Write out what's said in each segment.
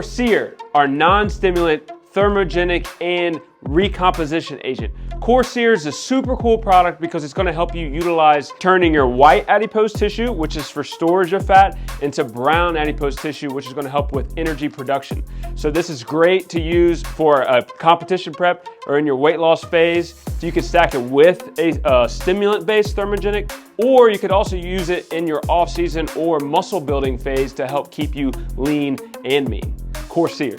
Sear, our non-stimulant, thermogenic, and recomposition agent. Sear is a super cool product because it's going to help you utilize turning your white adipose tissue, which is for storage of fat, into brown adipose tissue, which is going to help with energy production. So this is great to use for a competition prep or in your weight loss phase. So you can stack it with a stimulant-based thermogenic, or you could also use it in your off-season or muscle building phase to help keep you lean and mean. Sear.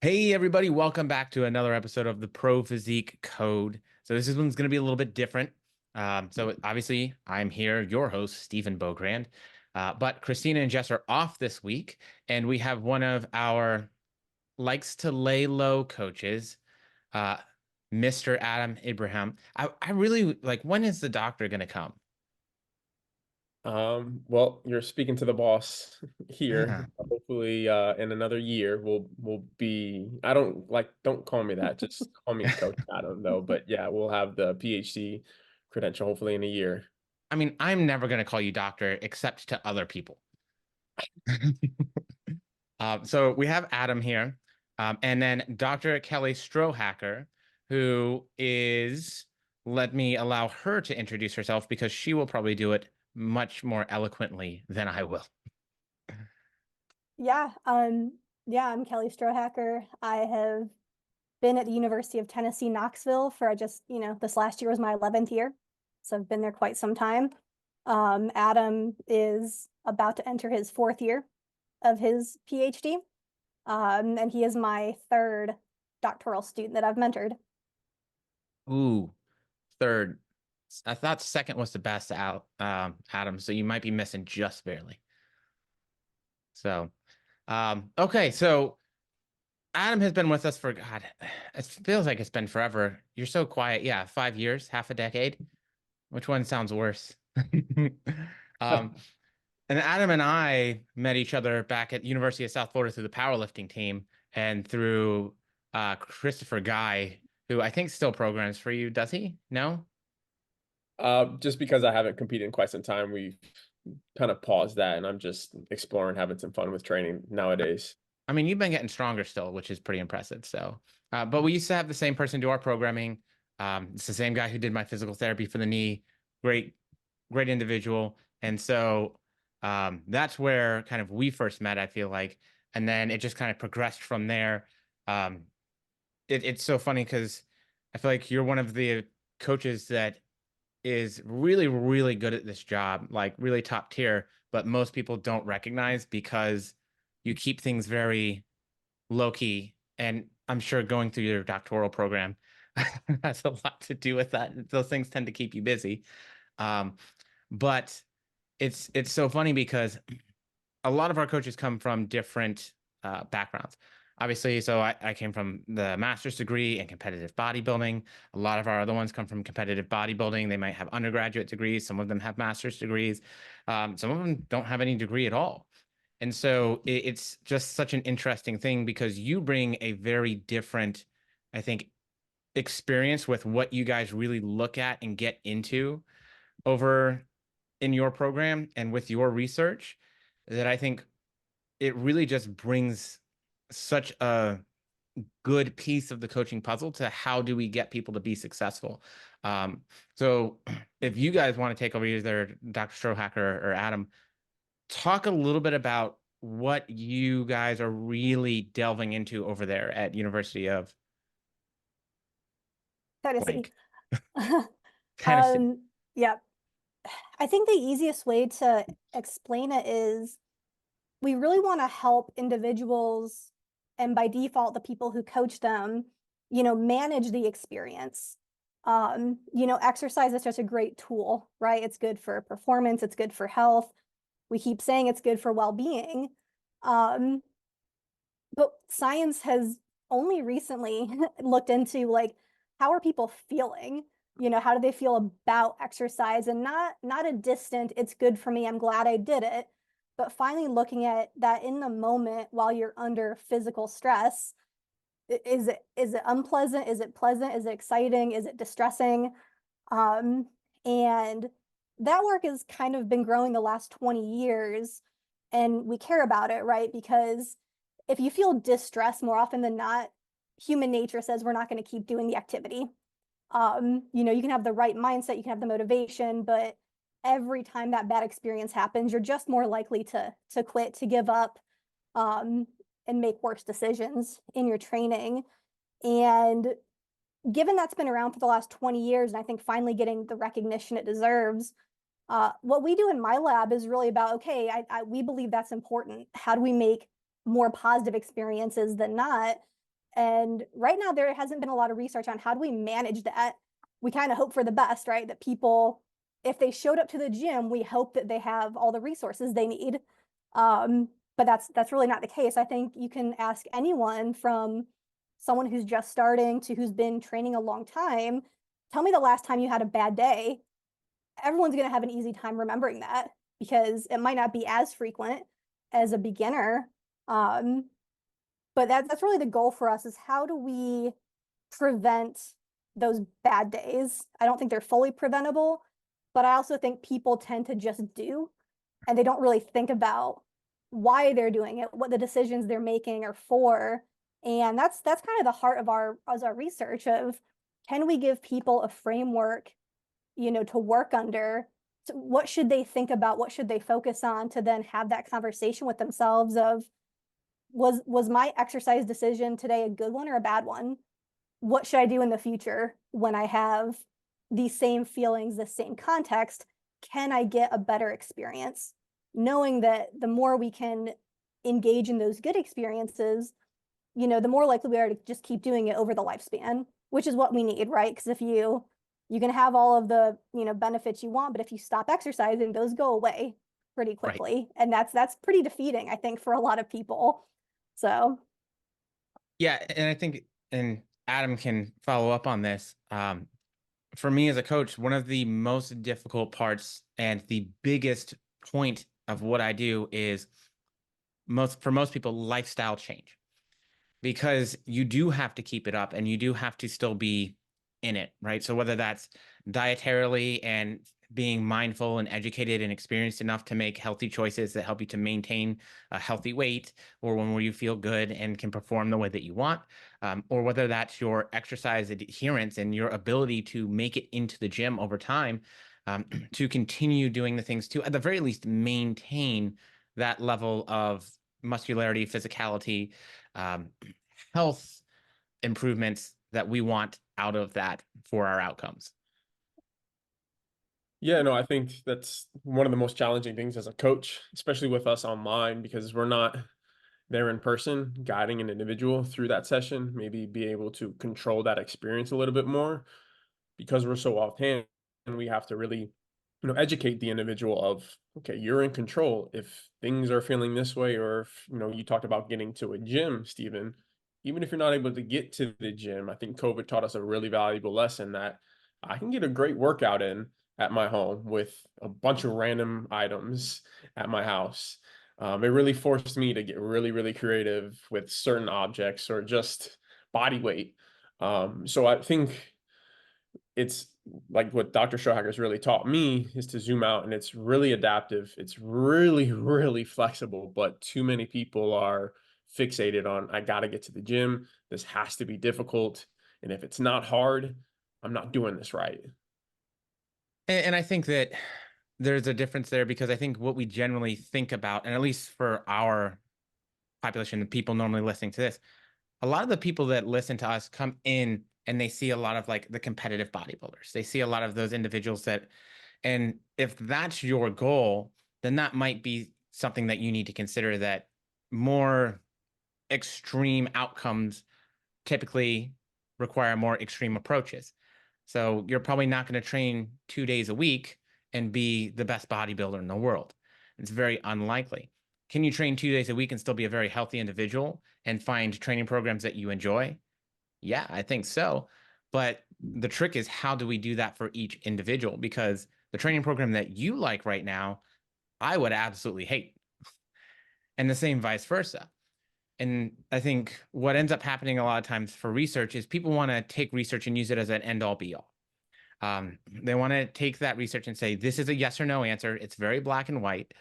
Hey everybody, welcome back to another episode of the Pro Physique Code. So this one's going to be a little bit different. So obviously I'm here, your host, Stephen Beaugrand, but Christina and Jess are off this week, and we have one of our likes to lay low coaches, Mr. Adam Abraham. I really like, when is the doctor going to come? Well, you're speaking to the boss here. Yeah. Hopefully, in another year, we'll be. Don't call me that. Just call me Coach Adam, though. But yeah, we'll have the PhD credential hopefully in a year. I mean, I'm never going to call you doctor except to other people. So we have Adam here, and then Dr. Kelly Strohacker, who is, let me allow her to introduce herself because she will probably do it much more eloquently than I will. Yeah, I'm Kelly Strohacker. I have been at the University of Tennessee, Knoxville for this last year was my 11th year. So I've been there quite some time. Adam is about to enter his 4th year of his PhD. And he is my 3rd doctoral student that I've mentored. Ooh, 3rd. I thought 2nd was the best out, Adam, so you might be missing just barely. So, okay, so Adam has been with us for, God, it feels like it's been forever. You're so quiet. Yeah, 5 years, half a decade. Which one sounds worse? And Adam and I met each other back at University of South Florida through the powerlifting team and through Christopher Guy, who I think still programs for you. Does he? No? Just because I haven't competed in quite some time, we've kind of paused that, and I'm just exploring, having some fun with training nowadays. I mean, you've been getting stronger still, which is pretty impressive. So, but we used to have the same person do our programming. It's the same guy who did my physical therapy for the knee. Great individual. And so that's where kind of we first met, I feel like. And then it just kind of progressed from there. It's so funny because I feel like you're one of the coaches that is really, really good at this job, like really top tier, but most people don't recognize because you keep things very low key. And I'm sure going through your doctoral program has a lot to do with that. Those things tend to keep you busy. But it's so funny because a lot of our coaches come from different backgrounds. Obviously, so I came from the master's degree in competitive bodybuilding. A lot of our other ones come from competitive bodybuilding. They might have undergraduate degrees. Some of them have master's degrees. Some of them don't have any degree at all. And so it's just such an interesting thing because you bring a very different, I think, experience with what you guys really look at and get into over in your program and with your research, that I think it really just brings such a good piece of the coaching puzzle to how do we get people to be successful. So if you guys want to take over, either Dr. Strohacker or Adam, talk a little bit about what you guys are really delving into over there at University of Tennessee. Tennessee. Yeah. I think the easiest way to explain it is we really want to help individuals, and by default, the people who coach them, manage the experience. Exercise is just a great tool, right? It's good for performance. It's good for health. We keep saying it's good for well-being. But science has only recently looked into how are people feeling? How do they feel about exercise? And not a distant, it's good for me, I'm glad I did it, but finally looking at that in the moment while you're under physical stress. Is it unpleasant? Is it pleasant? Is it exciting? Is it distressing? And that work has kind of been growing the last 20 years. and we care about it, right? Because if you feel distressed more often than not, human nature says we're not going to keep doing the activity. You can have the right mindset, you can have the motivation, but every time that bad experience happens, you're just more likely to quit, to give up, and make worse decisions in your training. And given that's been around for the last 20 years, and I think finally getting the recognition it deserves, what we do in my lab is really about, okay, we believe that's important. How do we make more positive experiences than not? And right now, there hasn't been a lot of research on how do we manage that. We kind of hope for the best, right? That people, if they showed up to the gym, we hope that they have all the resources they need. But that's really not the case. I think you can ask anyone, from someone who's just starting to who's been training a long time, tell me the last time you had a bad day. Everyone's going to have an easy time remembering that, because it might not be as frequent as a beginner. But that's really the goal for us, is how do we prevent those bad days? I don't think they're fully preventable, but I also think people tend to just do, and they don't really think about why they're doing it, what the decisions they're making are for. And that's kind of the heart of our research of, can we give people a framework, to work under? So what should they think about? What should they focus on to then have that conversation with themselves of, was my exercise decision today a good one or a bad one? What should I do in the future when I have these same feelings, the same context? Can I get a better experience? Knowing that the more we can engage in those good experiences, the more likely we are to just keep doing it over the lifespan, which is what we need, right? Because if you can have all of the, benefits you want, but if you stop exercising, those go away pretty quickly. Right. And that's pretty defeating, I think, for a lot of people. So. Yeah. And I think, and Adam can follow up on this. For me as a coach, one of the most difficult parts and the biggest point of what I do is for most people, lifestyle change, because you do have to keep it up and you do have to still be in it, right? So whether that's dietarily and being mindful and educated and experienced enough to make healthy choices that help you to maintain a healthy weight, or one where you feel good and can perform the way that you want, or whether that's your exercise adherence and your ability to make it into the gym over time, to continue doing the things to, at the very least, maintain that level of muscularity, physicality, health improvements that we want out of that for our outcomes. Yeah, no, I think that's one of the most challenging things as a coach, especially with us online, because we're not there in person guiding an individual through that session, maybe be able to control that experience a little bit more, because we're so offhand, and we have to really, educate the individual of, okay, you're in control. If things are feeling this way, or if, you talked about getting to a gym, Stephen, even if you're not able to get to the gym, I think COVID taught us a really valuable lesson that I can get a great workout in at my home with a bunch of random items at my house. It really forced me to get really, really creative with certain objects or just body weight. So I think it's like what Dr. Strohager's really taught me is to zoom out, and it's really adaptive. It's really, really flexible, but too many people are fixated on, I got to get to the gym. This has to be difficult. And if it's not hard, I'm not doing this right. And I think that there's a difference there, because I think what we generally think about, and at least for our population, the people normally listening to this, a lot of the people that listen to us come in and they see a lot of like the competitive bodybuilders. They see a lot of those individuals that, and if that's your goal, then that might be something that you need to consider, that more extreme outcomes typically require more extreme approaches. So you're probably not going to train 2 days a week and be the best bodybuilder in the world. It's very unlikely. Can you train 2 days a week and still be a very healthy individual and find training programs that you enjoy? Yeah, I think so. But the trick is, how do we do that for each individual? Because the training program that you like right now, I would absolutely hate. And the same vice versa. And I think what ends up happening a lot of times for research is people want to take research and use it as an end all be all. They want to take that research and say, this is a yes or no answer. It's very black and white.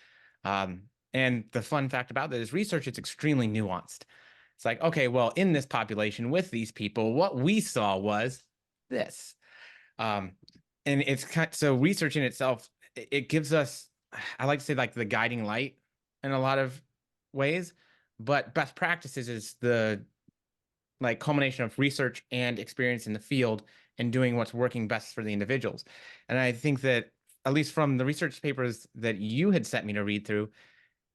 And the fun fact about this research, it's extremely nuanced. It's like, okay, well, in this population with these people, what we saw was this. Um, and it's so research in itself, it gives us, I like to say, like the guiding light in a lot of ways, but best practices is the like culmination of research and experience in the field and doing what's working best for the individuals. And I think that, at least from the research papers that you had sent me to read through,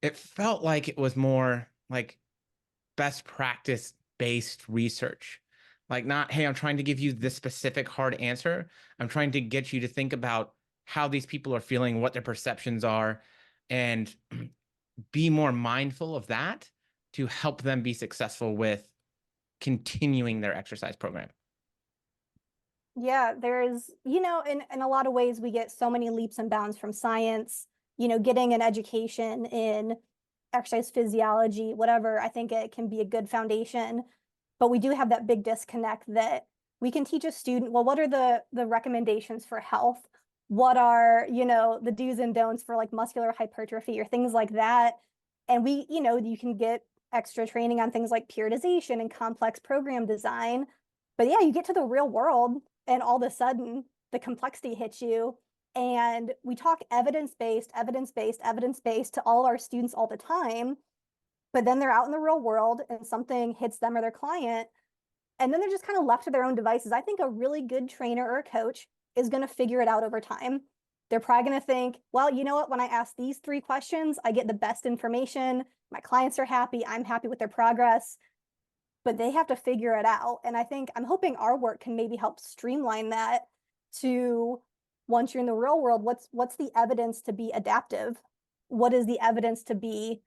it felt like it was more like best practice based research. Like, not, hey, I'm trying to give you this specific hard answer. I'm trying to get you to think about how these people are feeling, what their perceptions are, and be more mindful of that to help them be successful with continuing their exercise program. Yeah, there's, in a lot of ways, we get so many leaps and bounds from science, getting an education in exercise physiology, whatever. I think it can be a good foundation, but we do have that big disconnect that we can teach a student, well, what are the recommendations for health? What are, the do's and don'ts for like muscular hypertrophy or things like that? And we, you can get extra training on things like periodization and complex program design. But yeah, you get to the real world and all of a sudden the complexity hits you. And we talk evidence-based, evidence-based, evidence-based to all our students all the time. But then they're out in the real world and something hits them or their client. And then they're just kind of left to their own devices. I think a really good trainer or a coach is going to figure it out over time. They're probably going to think, well, you know what? When I ask these 3 questions, I get the best information. My clients are happy. I'm happy with their progress. But they have to figure it out. And I think I'm hoping our work can maybe help streamline that to, once you're in the real world, what's the evidence to be adaptive? What is the evidence to be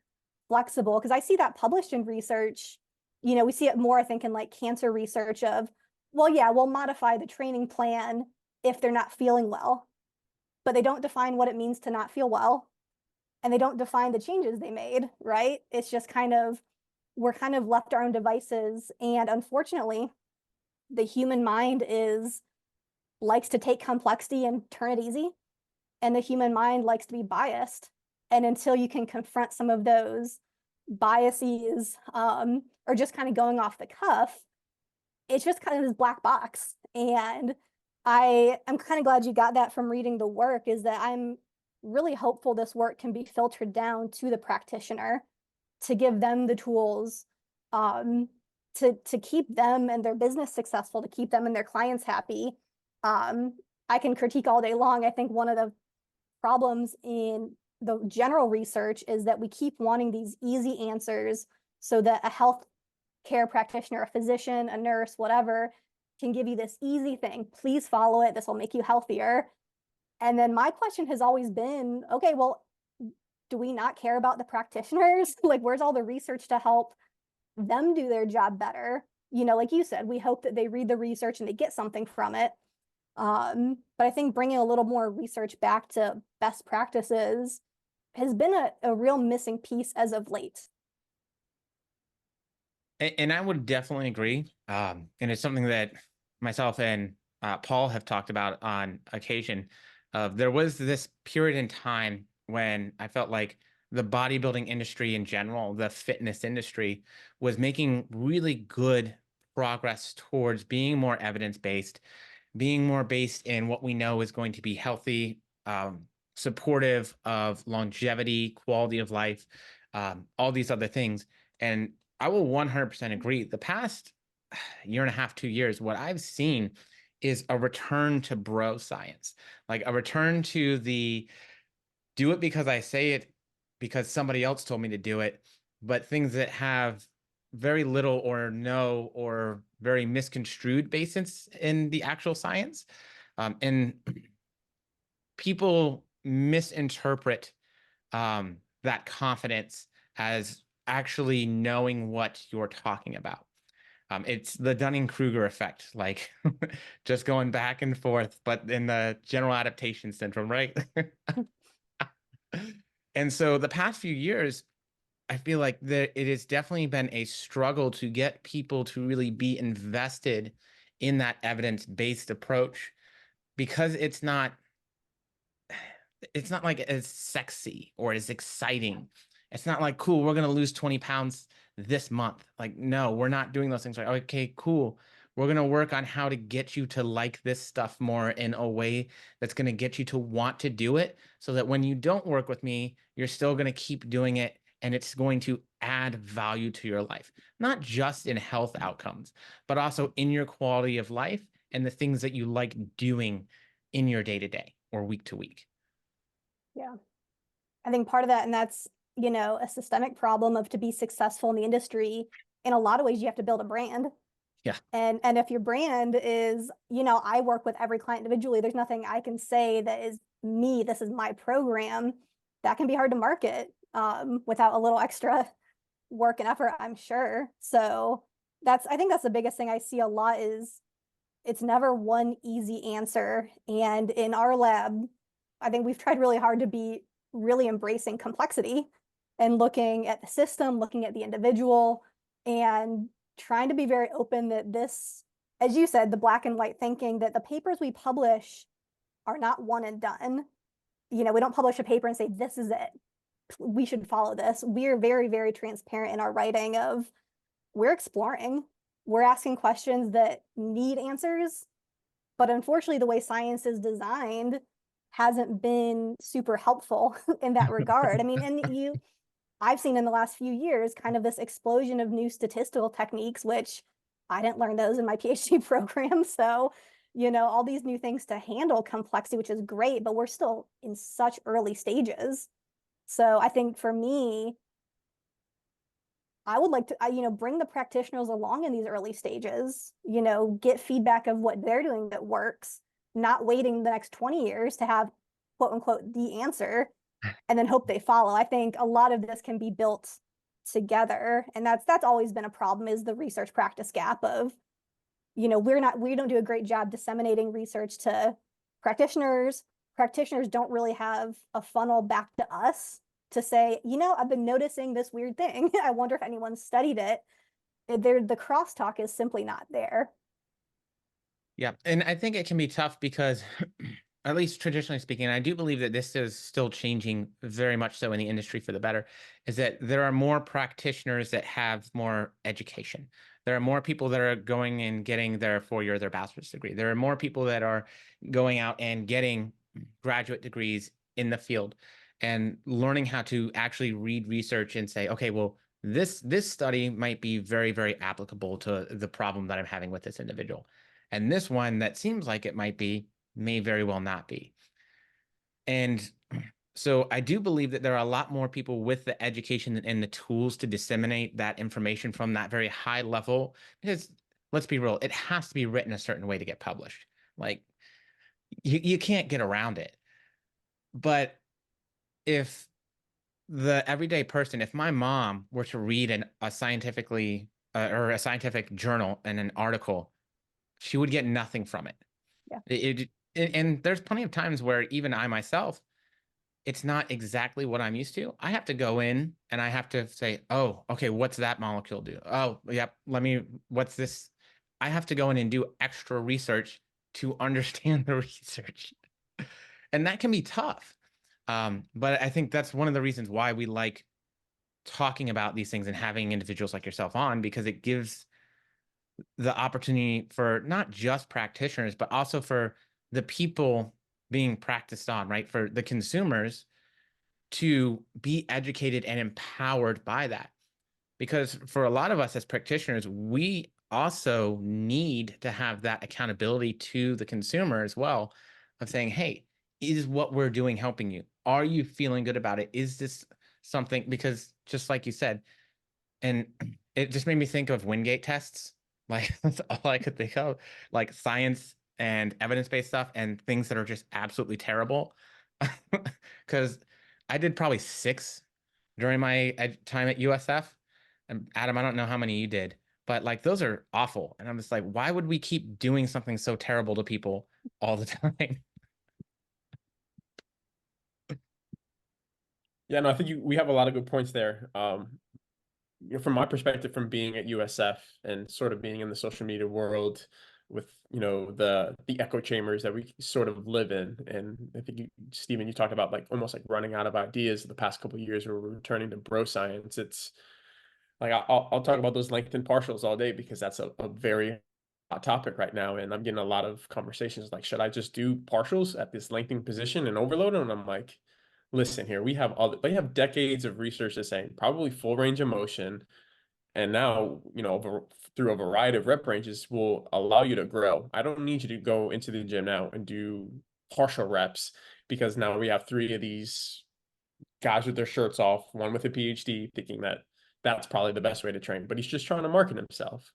flexible? Because I see that published in research. We see it more, I think, in like cancer research of, well, yeah, we'll modify the training plan if they're not feeling well. But they don't define what it means to not feel well. And they don't define the changes they made, right? It's just we're kind of left our own devices. And unfortunately, the human mind likes to take complexity and turn it easy. And the human mind likes to be biased. And until you can confront some of those biases, or just kind of going off the cuff, it's just kind of this black box. And I'm kind of glad you got that from reading the work, is that I'm really hopeful this work can be filtered down to the practitioner to give them the tools to keep them and their business successful, to keep them and their clients happy. I can critique all day long. I think one of the problems in the general research is that we keep wanting these easy answers so that a health care practitioner, a physician, a nurse, whatever, can give you this easy thing. Please follow it. This will make you healthier. And then my question has always been, okay, well, do we not care about the practitioners? Like, where's all the research to help them do their job better? Like you said, we hope that they read the research and they get something from it. But I think bringing a little more research back to best practices has been a real missing piece as of late. And I would definitely agree. And it's something that myself and Paul have talked about on occasion. There was this period in time when I felt like the bodybuilding industry in general, the fitness industry, was making really good progress towards being more evidence-based, being more based in what we know is going to be healthy, supportive of longevity, quality of life, all these other things. And I will 100% agree. The past year and a half, 2 years, what I've seen is a return to bro science, like a return to the do it because I say it because somebody else told me to do it, but things that have very little or no or very misconstrued basis in the actual science. And people misinterpret that confidence as actually knowing what you're talking about. It's the Dunning-Kruger effect, like just going back and forth, but in the general adaptation syndrome, right? And so the past few years, I feel like it has definitely been a struggle to get people to really be invested in that evidence-based approach, because it's not like as sexy or as exciting. It's not like, cool, we're going to lose 20 pounds this month. Like, no, we're not doing those things. Like, okay, cool. We're going to work on how to get you to like this stuff more in a way that's going to get you to want to do it, so that when you don't work with me, you're still going to keep doing it, and it's going to add value to your life, not just in health outcomes, but also in your quality of life and the things that you like doing in your day to day or week to week. Yeah. I think part of that, and that's, a systemic problem of, to be successful in the industry, in a lot of ways, you have to build a brand. Yeah. And if your brand is, I work with every client individually, there's nothing I can say that is me, this is my program, that can be hard to market without a little extra work and effort, I'm sure. So I think that's the biggest thing I see a lot, is it's never one easy answer. And in our lab, I think we've tried really hard to be really embracing complexity and looking at the system, looking at the individual, and trying to be very open that this, as you said, the black and white thinking, that the papers we publish are not one and done. We don't publish a paper and say, this is it, we should follow this. We're very, very transparent in our writing of, we're exploring, we're asking questions that need answers. But unfortunately, the way science is designed hasn't been super helpful in that regard. I mean, I've seen in the last few years kind of this explosion of new statistical techniques, which I didn't learn those in my PhD program. So, all these new things to handle complexity, which is great, but we're still in such early stages. So I think for me, I would like to, bring the practitioners along in these early stages, get feedback of what they're doing that works, not waiting the next 20 years to have, quote unquote, the answer, and then hope they follow. I think a lot of this can be built together. And that's always been a problem, is the research practice gap of, we don't do a great job disseminating research to practitioners. Practitioners don't really have a funnel back to us to say, I've been noticing this weird thing. I wonder if anyone studied it. The crosstalk is simply not there. Yeah. And I think it can be tough because, at least traditionally speaking, I do believe that this is still changing very much so in the industry for the better, is that there are more practitioners that have more education. There are more people that are going and getting their 4-year, their bachelor's degree. There are more people that are going out and getting graduate degrees in the field and learning how to actually read research and say, okay, well, this study might be very, very applicable to the problem that I'm having with this individual. And this one that seems like it might be may very well not be. And so I do believe that there are a lot more people with the education and the tools to disseminate that information from that very high level, because let's be real, it has to be written a certain way to get published. Like, you can't get around it. But if the everyday person, if my mom were to read a scientific journal and an article, she would get nothing from it. Yeah. And there's plenty of times where even I myself, it's not exactly what I'm used to. I have to go in and I have to say, oh, okay, what's that molecule do? Oh, yep, what's this? I have to go in and do extra research to understand the research. And that can be tough. But I think that's one of the reasons why we like talking about these things and having individuals like yourself on, because it gives the opportunity for not just practitioners, but also for the people being practiced on, right? For the consumers to be educated and empowered by that. Because for a lot of us as practitioners, we also need to have that accountability to the consumer as well, of saying, hey, is what we're doing helping you? Are you feeling good about it? Is this something? Because just like you said, and it just made me think of Wingate tests. Like, that's all I could think of, like science and evidence-based stuff and things that are just absolutely terrible. Because I did probably 6 during my time at USF. And Adam, I don't know how many you did, but like those are awful. And I'm just like, why would we keep doing something so terrible to people all the time? Yeah, no, I think we have a lot of good points there. From my perspective, from being at USF and sort of being in the social media world, with, you know, the echo chambers that we sort of live in. And I think Stephen, you talked about like almost like running out of ideas the past couple of years where we're returning to bro science. It's like I'll talk about those lengthened partials all day because that's a very hot topic right now. And I'm getting a lot of conversations like, should I just do partials at this lengthening position and overload? And I'm like, listen here, we have decades of research that's saying probably full range of motion. And now, you know, through a variety of rep ranges will allow you to grow. I don't need you to go into the gym now and do partial reps because now we have 3 of these guys with their shirts off, one with a PhD, thinking that that's probably the best way to train, but he's just trying to market himself.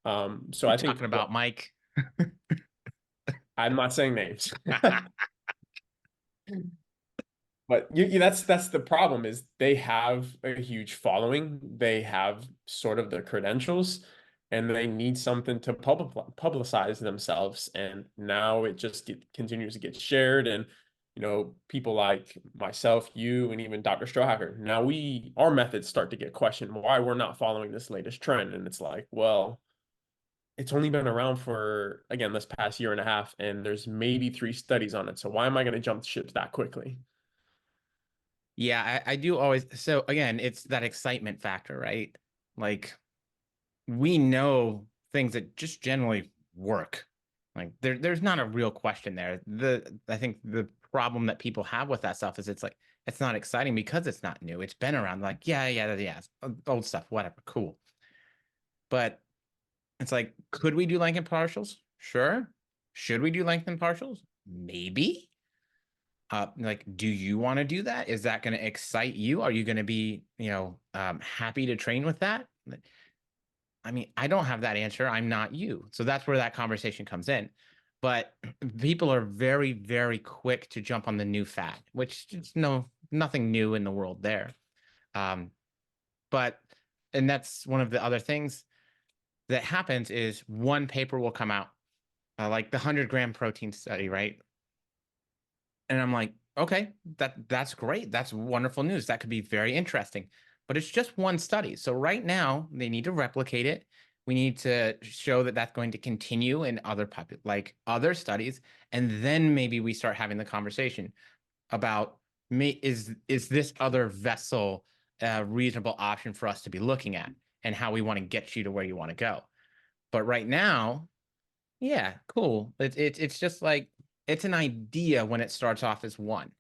So I think talking about Mike. I'm not saying names. But that's the problem is they have a huge following. They have sort of the credentials and they need something to publicize themselves. And now it just continues to get shared. And, you know, people like myself, you, and even Dr. Strohacker, now our methods start to get questioned why we're not following this latest trend. And it's like, well, it's only been around for, again, this past year and a half, and there's maybe 3 studies on it. So why am I going to jump ship that quickly? Yeah, I do always. So again, it's that excitement factor, right? Like we know things that just generally work. Like there's not a real question there. I think the problem that people have with that stuff is it's like it's not exciting because it's not new. It's been around. Like yeah, old stuff, whatever, cool. But it's like, could we do lengthened partials? Sure. Should we do lengthened partials? Maybe. Like, do you want to do that? Is that going to excite you? Are you going to be, happy to train with that? I mean, I don't have that answer. I'm not you. So that's where that conversation comes in. But people are very, very quick to jump on the new fad, which is nothing new in the world there. And that's one of the other things that happens is one paper will come out, like the 100-gram protein study, right? And I'm like, okay, that's great. That's wonderful news. That could be very interesting. But it's just one study. So right now, they need to replicate it. We need to show that that's going to continue in other studies. And then maybe we start having the conversation about is this other vessel a reasonable option for us to be looking at and how we want to get you to where you want to go. But right now, yeah, cool. It's just like, it's an idea when it starts off as one.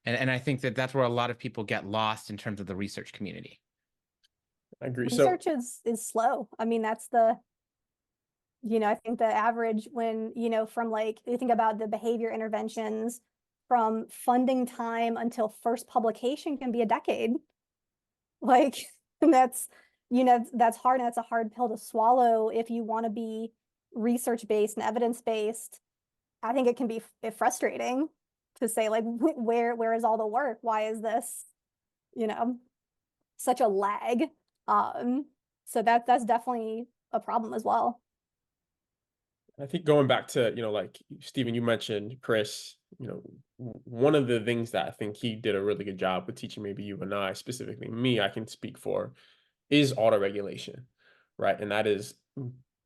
And I think that's where a lot of people get lost in terms of the research community. I agree. Research is slow. I mean, that's I think the average when, from like, you think about the behavior interventions from funding time until first publication can be a decade. Like, and that's hard. And that's a hard pill to swallow if you want to be research-based and evidence-based. I think it can be frustrating to say, like, where is all the work? Why is this, such a lag? So that's definitely a problem as well. I think going back to, like Stephen, you mentioned Chris, one of the things that I think he did a really good job with teaching, maybe you and I, specifically me, I can speak for, is autoregulation, right? And that is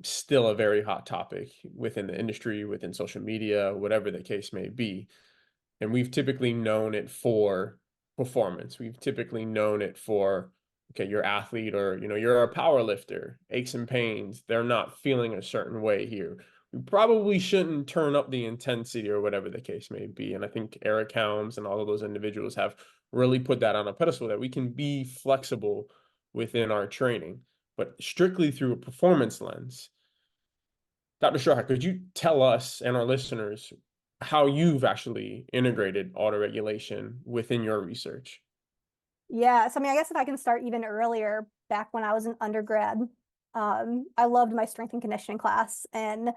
still a very hot topic within the industry, within social media, whatever the case may be. And we've typically known it for performance. We've typically known it for, okay, your athlete or, you're a power lifter, aches and pains, they're not feeling a certain way here. We probably shouldn't turn up the intensity or whatever the case may be. And I think Eric Helms and all of those individuals have really put that on a pedestal that we can be flexible within our training, but strictly through a performance lens. Dr. Strohacker, could you tell us and our listeners how you've actually integrated autoregulation within your research? Yeah, so I mean, I guess if I can start even earlier, back when I was an undergrad, I loved my strength and conditioning class, and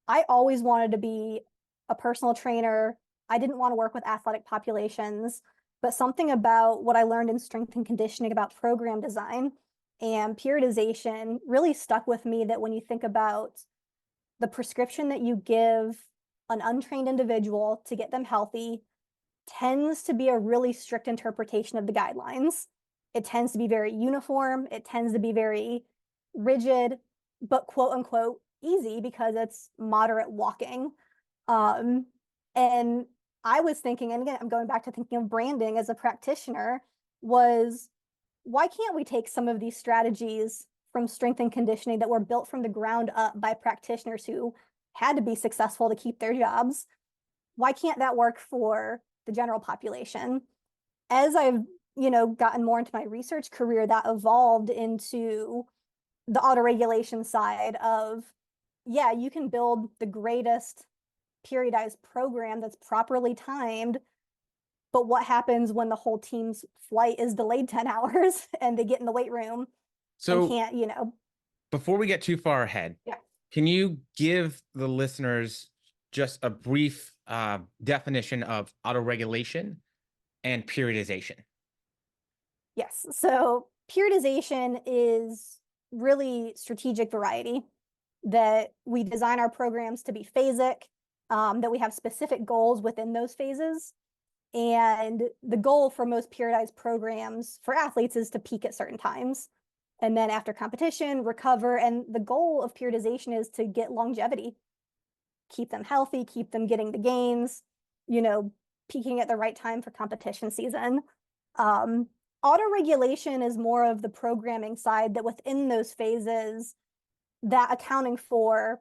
I always wanted to be a personal trainer. I didn't want to work with athletic populations, but something about what I learned in strength and conditioning about program design and periodization really stuck with me, that when you think about the prescription that you give an untrained individual to get them healthy tends to be a really strict interpretation of the guidelines. It tends to be very uniform. It tends to be very rigid, but quote unquote easy because it's moderate walking. And I was thinking, and again, I'm going back to thinking of branding as a practitioner, was why can't we take some of these strategies from strength and conditioning that were built from the ground up by practitioners who had to be successful to keep their jobs? Why can't that work for the general population? As I've, gotten more into my research career, that evolved into the autoregulation side of, yeah, you can build the greatest periodized program that's properly timed, but what happens when the whole team's flight is delayed 10 hours and they get in the weight room and So can't, before we get too far ahead, Yeah. can you give the listeners just a brief definition of autoregulation and periodization? Yes. So periodization is really strategic variety, that we design our programs to be phasic, that we have specific goals within those phases. And the goal for most periodized programs for athletes is to peak at certain times. And then after competition, recover. And the goal of periodization is to get longevity, keep them healthy, keep them getting the gains, peaking at the right time for competition season. Autoregulation is more of the programming side, that within those phases, that accounting for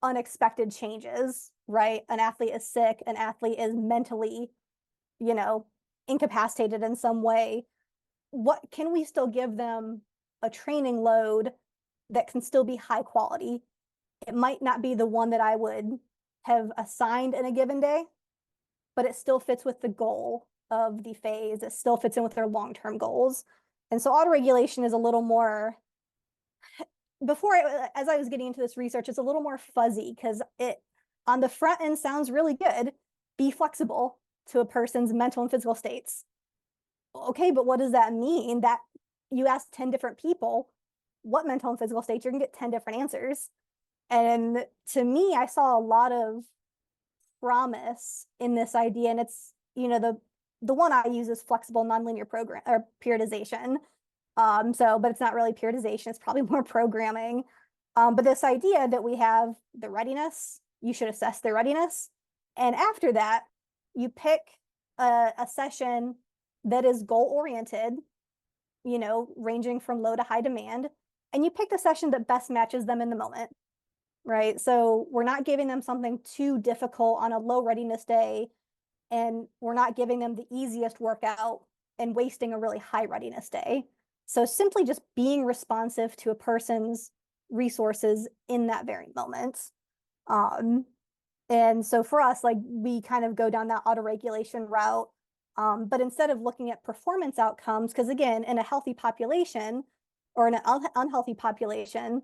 unexpected changes, right? An athlete is sick, an athlete is mentally, incapacitated in some way. What can we still give them a training load that can still be high quality? It might not be the one that I would have assigned in a given day, but it still fits with the goal of the phase. It still fits in with their long-term goals. And so autoregulation is a little more, as I was getting into this research, it's a little more fuzzy because it on the front end sounds really good. Be flexible to a person's mental and physical states. Okay, but what does that mean? That you ask 10 different people what mental and physical states, you're gonna get 10 different answers. And to me, I saw a lot of promise in this idea. And it's, the one I use is flexible nonlinear program or periodization. But it's not really periodization, it's probably more programming. But this idea that we have the readiness, you should assess their readiness. And after that, you pick a session that is goal oriented, ranging from low to high demand. And you pick the session that best matches them in the moment, right? So we're not giving them something too difficult on a low readiness day, and we're not giving them the easiest workout and wasting a really high readiness day. So simply just being responsive to a person's resources in that very moment. And so for us, like, we kind of go down that autoregulation route. But instead of looking at performance outcomes, because again, in a healthy population or in an unhealthy population,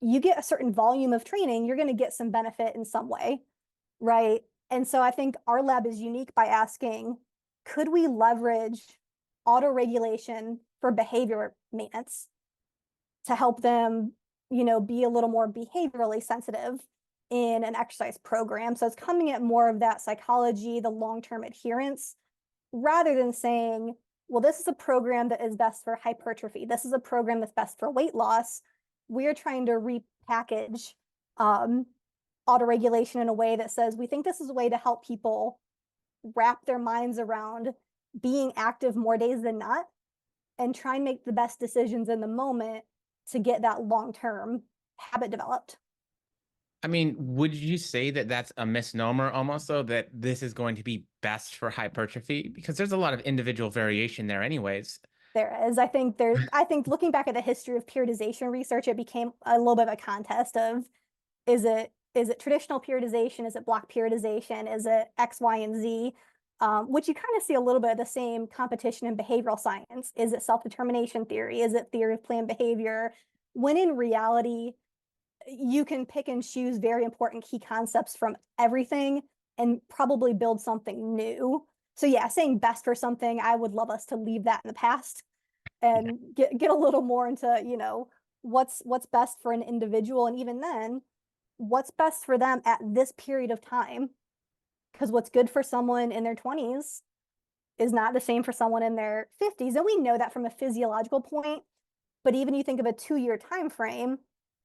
you get a certain volume of training, you're going to get some benefit in some way, right? And so I think our lab is unique by asking, could we leverage autoregulation for behavior maintenance to help them, be a little more behaviorally sensitive in an exercise program? So it's coming at more of that psychology, the long-term adherence, rather than saying, well, this is a program that is best for hypertrophy. This is a program that's best for weight loss. We're trying to repackage autoregulation in a way that says, we think this is a way to help people wrap their minds around being active more days than not and try and make the best decisions in the moment to get that long-term habit developed. I mean, would you say that that's a misnomer almost, though, that this is going to be best for hypertrophy? Because there's a lot of individual variation there anyways. There is. I think looking back at the history of periodization research, it became a little bit of a contest of, is it traditional periodization? Is it block periodization? Is it X, Y, and Z? Which you kind of see a little bit of the same competition in behavioral science. Is it self-determination theory? Is it theory of planned behavior? When in reality, you can pick and choose very important key concepts from everything and probably build something new. So yeah, saying best for something, I would love us to leave that in the past and get a little more into, what's best for an individual. And even then, what's best for them at this period of time? Because what's good for someone in their 20s is not the same for someone in their 50s. And we know that from a physiological point. But even you think of a 2-year time frame,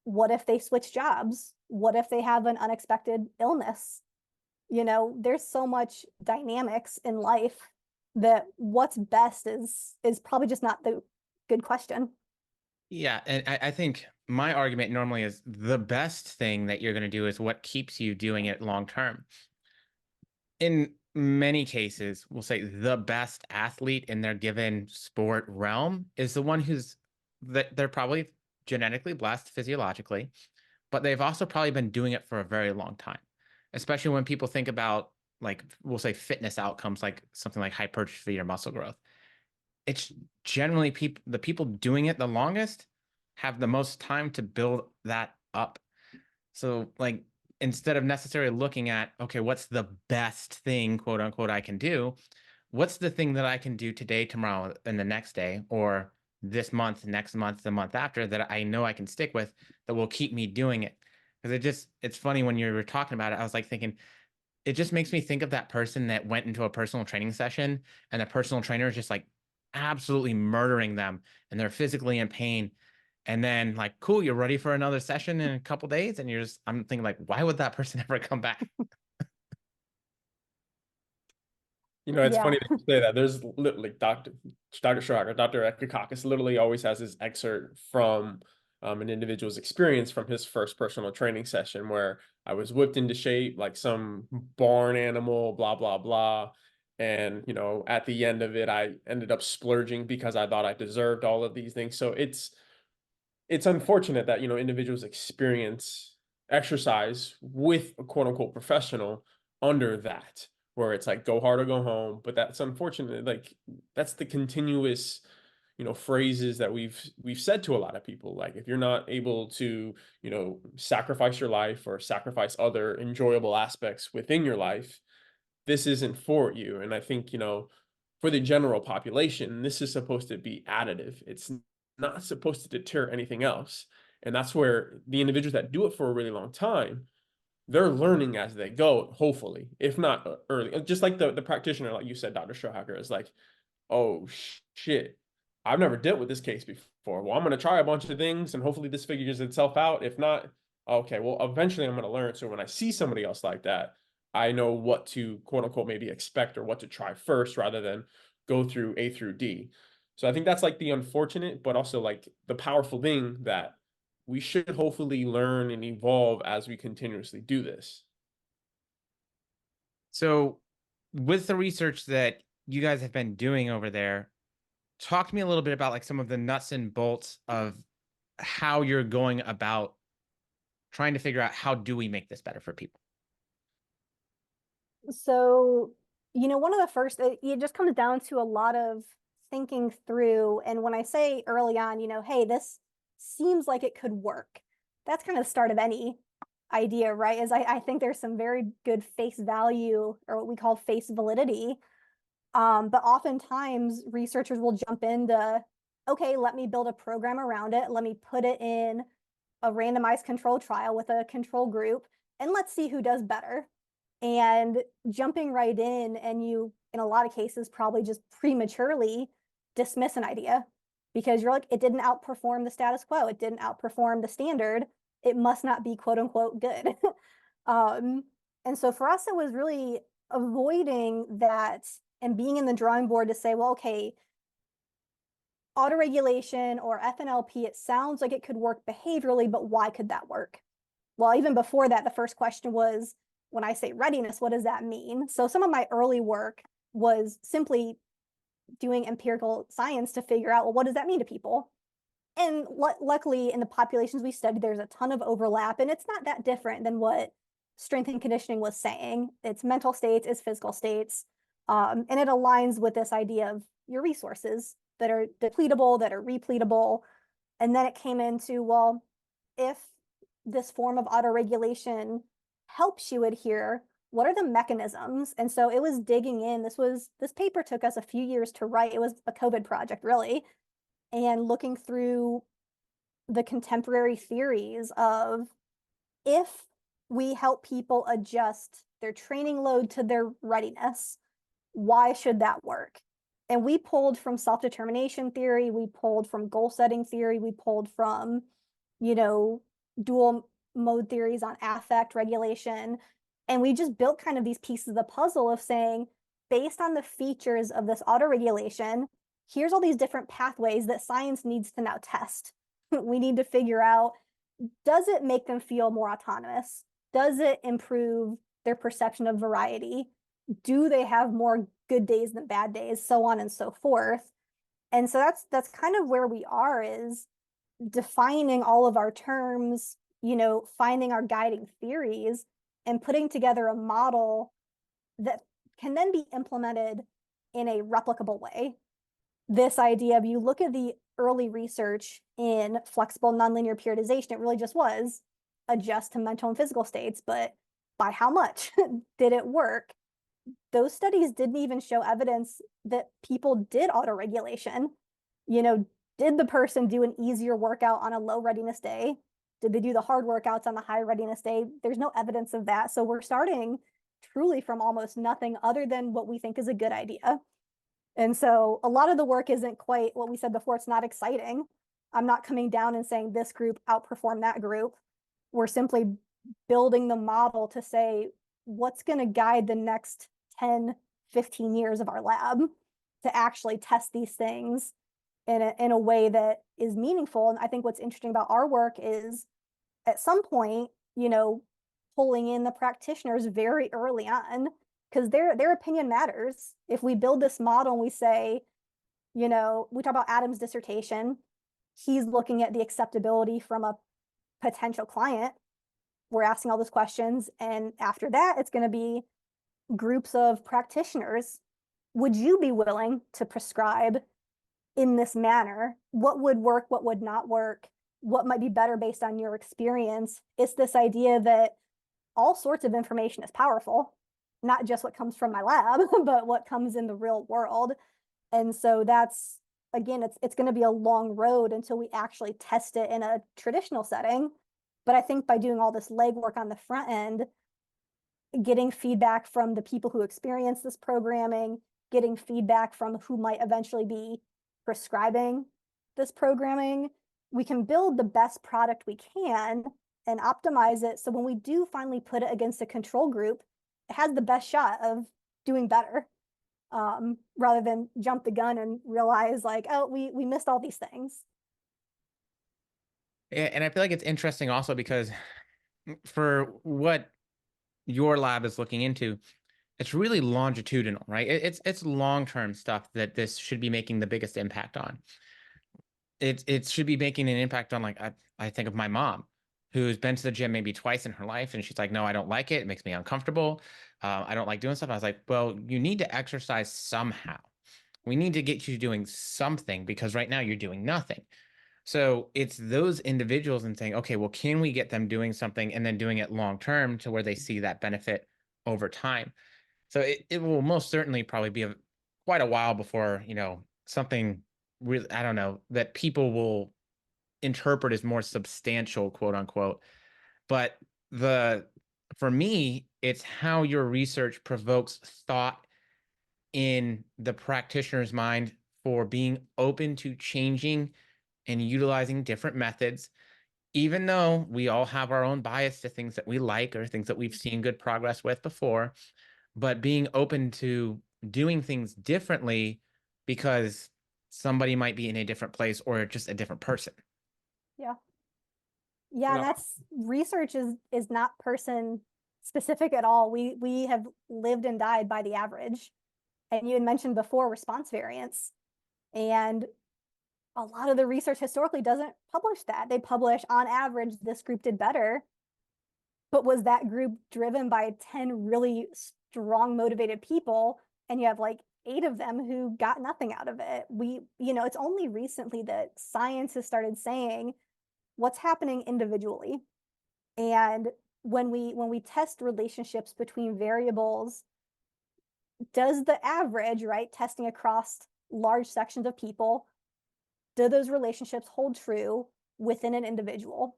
What if they switch jobs? What if they have an unexpected illness? You know, there's so much dynamics in life that what's best is probably just not the good question. Yeah, and I think my argument normally is the best thing that you're going to do is what keeps you doing it long term. In many cases, we'll say the best athlete in their given sport realm is the one who's that they're probably genetically blessed physiologically, but they've also probably been doing it for a very long time. Especially when people think about, like, we'll say fitness outcomes, like something like hypertrophy or muscle growth. It's generally the people doing it the longest have the most time to build that up. So, like, instead of necessarily looking at, okay, what's the best thing, quote unquote, I can do, what's the thing that I can do today, tomorrow, and the next day, or this month, next month, the month after, that I know I can stick with, that will keep me doing it. Because it's funny, when you were talking about it, I was like thinking, it just makes me think of that person that went into a personal training session and the personal trainer is just like absolutely murdering them and they're physically in pain. And then, like, cool, you're ready for another session in a couple days. And I'm thinking, like, why would that person ever come back? You know, it's Yeah. funny that you say that. There's literally Dr. Schrager, Dr. Ekakakis literally always has this excerpt from an individual's experience from his first personal training session where I was whipped into shape like some barn animal, blah, blah, blah. And, you know, at the end of it, I ended up splurging because I thought I deserved all of these things. So it's unfortunate that, you know, individuals experience exercise with a quote unquote professional under that, where it's like go hard or go home. But that's unfortunate. Like that's the continuous, you know, phrases that we've said to a lot of people. Like if you're not able to, you know, sacrifice your life or sacrifice other enjoyable aspects within your life, this isn't for you. And I think, you know, for the general population, this is supposed to be additive. It's not supposed to deter anything else. And that's where the individuals that do it for a really long time, they're learning as they go, hopefully, if not early. Just like the practitioner, like you said, Dr. Strohacker, is like, oh shit, I've never dealt with this case before. Well, I'm going to try a bunch of things and hopefully this figures itself out. If not, okay, well, eventually I'm going to learn. So when I see somebody else like that, I know what to quote unquote maybe expect or what to try first rather than go through A through D. So I think that's like the unfortunate, but also like the powerful thing that we should hopefully learn and evolve as we continuously do this. So, with the research that you guys have been doing over there, talk to me a little bit about like some of the nuts and bolts of how you're going about trying to figure out how do we make this better for people. So, you know, one of the first, it just comes down to a lot of thinking through. And when I say early on, you know, hey, this seems like it could work, that's kind of the start of any idea, right? Is I think there's some very good face value or what we call face validity. But oftentimes researchers will jump into, okay, let me build a program around it. Let me put it in a randomized control trial with a control group, and let's see who does better. And jumping right in, and you, in a lot of cases, probably just prematurely dismiss an idea because you're like, it didn't outperform the status quo. It didn't outperform the standard. It must not be quote unquote good. And so for us, it was really avoiding that and being in the drawing board to say, well, okay, autoregulation or FNLP, it sounds like it could work behaviorally, but why could that work? Well, even before that, the first question was, when I say readiness, what does that mean? So some of my early work was simply doing empirical science to figure out, well, what does that mean to people? And luckily, in the populations we studied, there's a ton of overlap, and it's not that different than what strength and conditioning was saying. It's mental states, it's physical states, and it aligns with this idea of your resources that are depletable, that are repletable. And then it came into, well, if this form of autoregulation helps you adhere, what are the mechanisms? And so it was digging in. This paper took us a few years to write. It was a COVID project, really, and looking through the contemporary theories of, if we help people adjust their training load to their readiness, why should that work? And we pulled from self-determination theory, we pulled from goal setting theory, we pulled from, you know, dual mode theories on affect regulation. And we just built kind of these pieces of the puzzle of saying, based on the features of this autoregulation, here's all these different pathways that science needs to now test. We need to figure out, does it make them feel more autonomous? Does it improve their perception of variety? Do they have more good days than bad days? So on and so forth. And so that's kind of where we are, is defining all of our terms, finding our guiding theories and putting together a model that can then be implemented in a replicable way. This idea of, you look at the early research in flexible nonlinear periodization, it really just was adjust to mental and physical states, but by how much? Did it work? Those studies didn't even show evidence that people did autoregulation. Did the person do an easier workout on a low readiness day? Did they do the hard workouts on the high readiness day? There's no evidence of that. So we're starting truly from almost nothing other than what we think is a good idea. And so a lot of the work isn't quite what we said before. It's not exciting. I'm not coming down and saying this group outperformed that group. We're simply building the model to say, what's going to guide the next 10, 15 years of our lab to actually test these things in a way that is meaningful. And I think what's interesting about our work is, at some point, pulling in the practitioners very early on, because their opinion matters. If we build this model and we say, we talk about Adam's dissertation, he's looking at the acceptability from a potential client. We're asking all those questions. And after that, it's going to be groups of practitioners. Would you be willing to prescribe in this manner? What would work? What would not work? What might be better based on your experience? It's this idea that all sorts of information is powerful, not just what comes from my lab, but what comes in the real world. And so that's, again, it's going to be a long road until we actually test it in a traditional setting. But I think by doing all this legwork on the front end, getting feedback from the people who experience this programming, getting feedback from who might eventually be prescribing this programming, we can build the best product we can and optimize it. So when we do finally put it against a control group, it has the best shot of doing better, rather than jump the gun and realize like, oh, we missed all these things. Yeah, and I feel like it's interesting also because for what your lab is looking into, it's really longitudinal, right? It's long-term stuff that this should be making the biggest impact on. It should be making an impact on, like, I think of my mom, who's been to the gym maybe twice in her life, and she's like, no, I don't like it. It makes me uncomfortable. I don't like doing stuff. I was like, well, you need to exercise somehow. We need to get you doing something, because right now you're doing nothing. So it's those individuals and saying, okay, well, can we get them doing something and then doing it long term to where they see that benefit over time? So it will most certainly probably be quite a while before, something really, I don't know, that people will interpret as more substantial, quote unquote. But for me, it's how your research provokes thought in the practitioner's mind for being open to changing and utilizing different methods, even though we all have our own bias to things that we like or things that we've seen good progress with before, but being open to doing things differently because somebody might be in a different place or just a different person. Yeah. Yeah, and that's, research is not person specific at all. We have lived and died by the average. And you had mentioned before response variance. And a lot of the research historically doesn't publish that. They publish, on average, this group did better. But was that group driven by 10 really strong, motivated people? And you have like 8 of them who got nothing out of it. It's only recently that science has started saying what's happening individually. And when we test relationships between variables, does the average, right, testing across large sections of people, do those relationships hold true within an individual?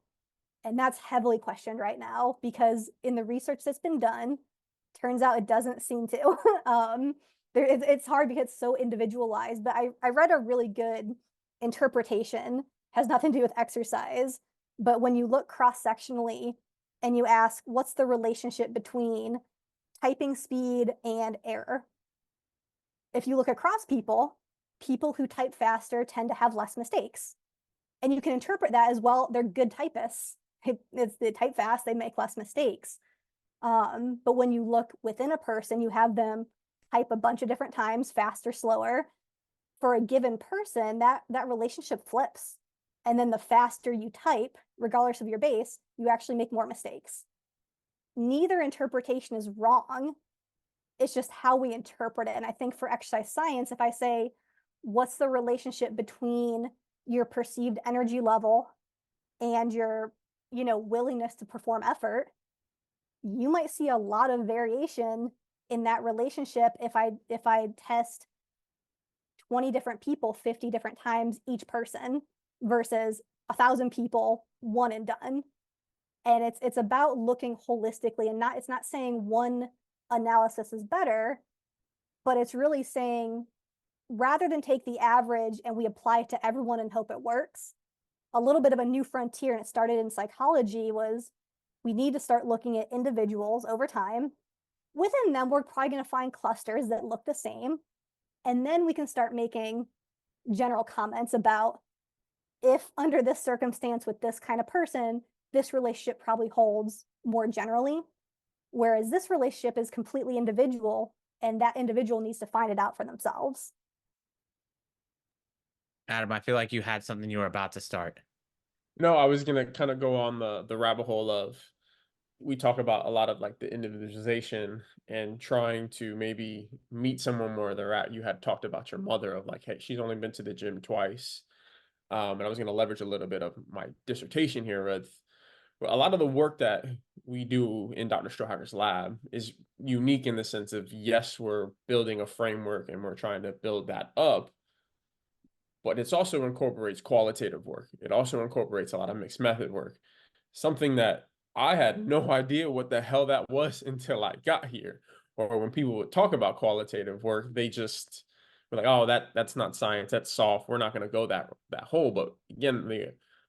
And that's heavily questioned right now, because in the research that's been done, turns out it doesn't seem to. It's hard because it's so individualized. But I read a really good interpretation, has nothing to do with exercise, But when you look cross-sectionally and you ask, what's the relationship between typing speed and error? If you look across people, people who type faster tend to have less mistakes. And you can interpret that as, well, they're good typists. They type fast, they make less mistakes. But when you look within a person, you have them type a bunch of different times, faster, slower. For a given person, that relationship flips. And then the faster you type, regardless of your base, you actually make more mistakes. Neither interpretation is wrong. It's just how we interpret it. And I think for exercise science, if I say, what's the relationship between your perceived energy level and your, willingness to perform effort, you might see a lot of variation in that relationship if I test 20 different people 50 different times each person versus 1,000 people, one and done. And it's about looking holistically, and it's not saying one analysis is better, but it's really saying, rather than take the average and we apply it to everyone and hope it works, a little bit of a new frontier, and it started in psychology, was we need to start looking at individuals over time. Within them, we're probably going to find clusters that look the same. And then we can start making general comments about, if under this circumstance with this kind of person, this relationship probably holds more generally. Whereas this relationship is completely individual, and that individual needs to find it out for themselves. Adam, I feel like you had something you were about to start. No, I was gonna kind of go on the rabbit hole of, we talk about a lot of like the individualization and trying to maybe meet someone where they're at. You had talked about your mother, of like, hey, she's only been to the gym twice. And I was going to leverage a little bit of my dissertation here with, a lot of the work that we do in Dr. Stroheimer's lab is unique in the sense of, yes, we're building a framework and we're trying to build that up, but it also incorporates qualitative work. It also incorporates a lot of mixed method work, something that I had no idea what the hell that was until I got here. Or when people would talk about qualitative work, they just were like, "Oh, that's not science. That's soft. We're not going to go that hole." But again,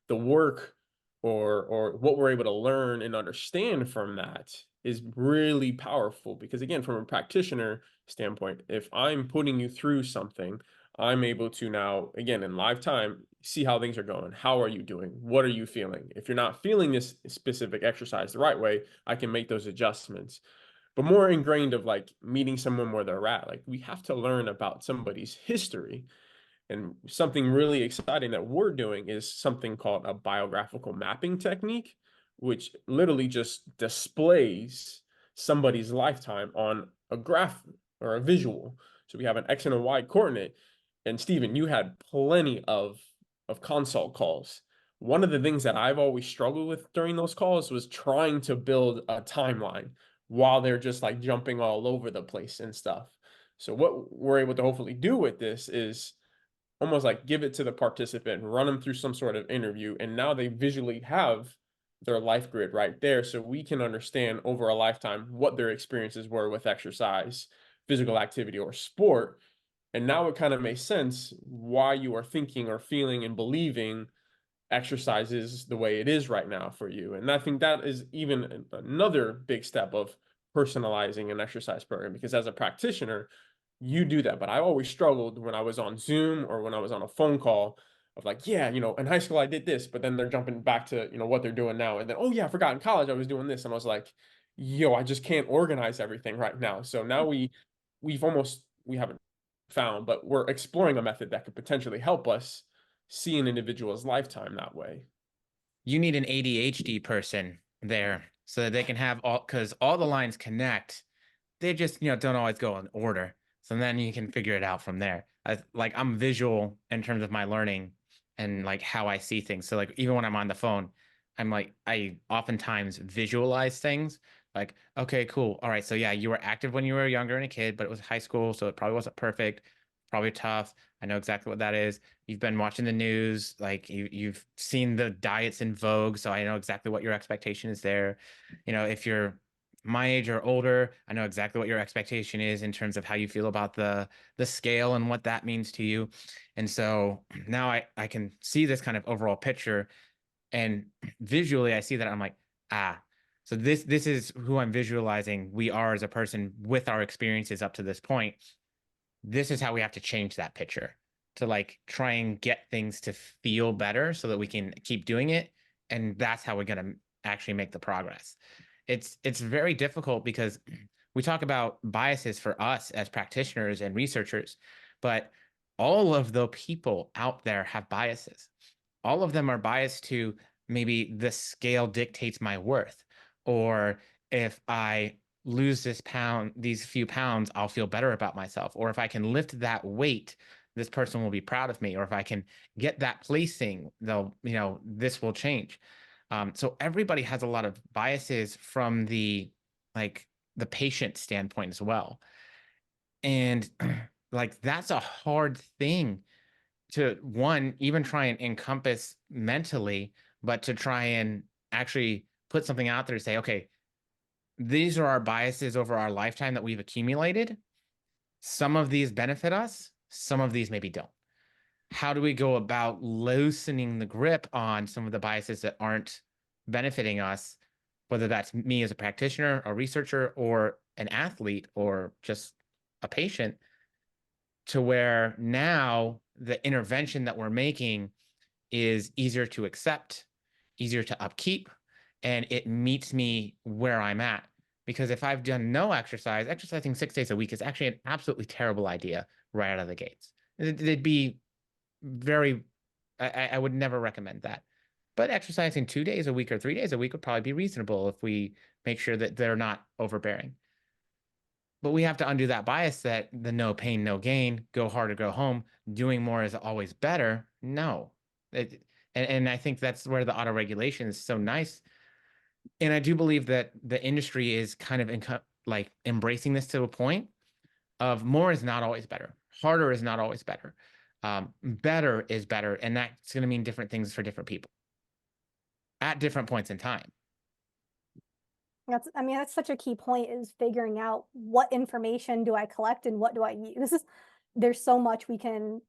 the work or what we're able to learn and understand from that is really powerful, because again, from a practitioner standpoint, if I'm putting you through something, I'm able to now, again, in live time, see how things are going. How are you doing? What are you feeling? If you're not feeling this specific exercise the right way, I can make those adjustments. But more ingrained of like meeting someone where they're at, like we have to learn about somebody's history. And something really exciting that we're doing is something called a biographical mapping technique, which literally just displays somebody's lifetime on a graph or a visual. So we have an X and a Y coordinate. And Stephen, you had plenty of consult calls. One of the things that I've always struggled with during those calls was trying to build a timeline while they're just like jumping all over the place and stuff. So what we're able to hopefully do with this is almost like give it to the participant, run them through some sort of interview, and now they visually have their life grid right there, so we can understand over a lifetime what their experiences were with exercise, physical activity, or sport. And now it kind of makes sense why you are thinking or feeling and believing exercise is the way it is right now for you. And I think that is even another big step of personalizing an exercise program, because as a practitioner, you do that. But I always struggled when I was on Zoom or when I was on a phone call of like, yeah, in high school I did this, but then they're jumping back to, what they're doing now. And then, oh yeah, I forgot in college I was doing this. And I was like, yo, I just can't organize everything right now. So now we haven't found, but we're exploring a method that could potentially help us see an individual's lifetime that way. You need an ADHD person there so that they can have because all the lines connect. They just, don't always go in order. So then you can figure it out from there. I'm visual in terms of my learning and like how I see things. So like even when I'm on the phone, I oftentimes visualize things like, okay, cool. All right. So yeah, you were active when you were younger and a kid, but it was high school. So it probably wasn't perfect, probably tough. I know exactly what that is. You've been watching the news, like you've seen the diets in vogue. So I know exactly what your expectation is there. If you're my age or older, I know exactly what your expectation is in terms of how you feel about the scale and what that means to you. And so now I can see this kind of overall picture. And visually I see that, I'm like, so this is who I'm visualizing we are as a person with our experiences up to this point. This is how we have to change that picture to like try and get things to feel better so that we can keep doing it. And that's how we're going to actually make the progress. It's very difficult because we talk about biases for us as practitioners and researchers, but all of the people out there have biases. All of them are biased to maybe the scale dictates my worth, or if I lose these few pounds, I'll feel better about myself. Or if I can lift that weight, this person will be proud of me. Or if I can get that placing, this will change. So everybody has a lot of biases from the patient standpoint as well. And like, that's a hard thing to even try and encompass mentally, but to try and actually put something out there to say, okay, these are our biases over our lifetime that we've accumulated. Some of these benefit us, some of these maybe don't. How do we go about loosening the grip on some of the biases that aren't benefiting us, whether that's me as a practitioner, a researcher, or an athlete, or just a patient, to where now the intervention that we're making is easier to accept, easier to upkeep, and it meets me where I'm at. Because if I've done no exercise, exercising 6 days a week is actually an absolutely terrible idea right out of the gates. It'd be I would never recommend that. But exercising 2 days a week or 3 days a week would probably be reasonable if we make sure that they're not overbearing. But we have to undo that bias that the no pain, no gain, go hard or go home, doing more is always better. No. And I think that's where the auto regulation is so nice. And I do believe that the industry is kind of embracing this to a point of more is not always better. Harder is not always better. Better is better. And that's going to mean different things for different people at different points in time. That's such a key point, is figuring out what information do I collect and what do I use. There's so much we can,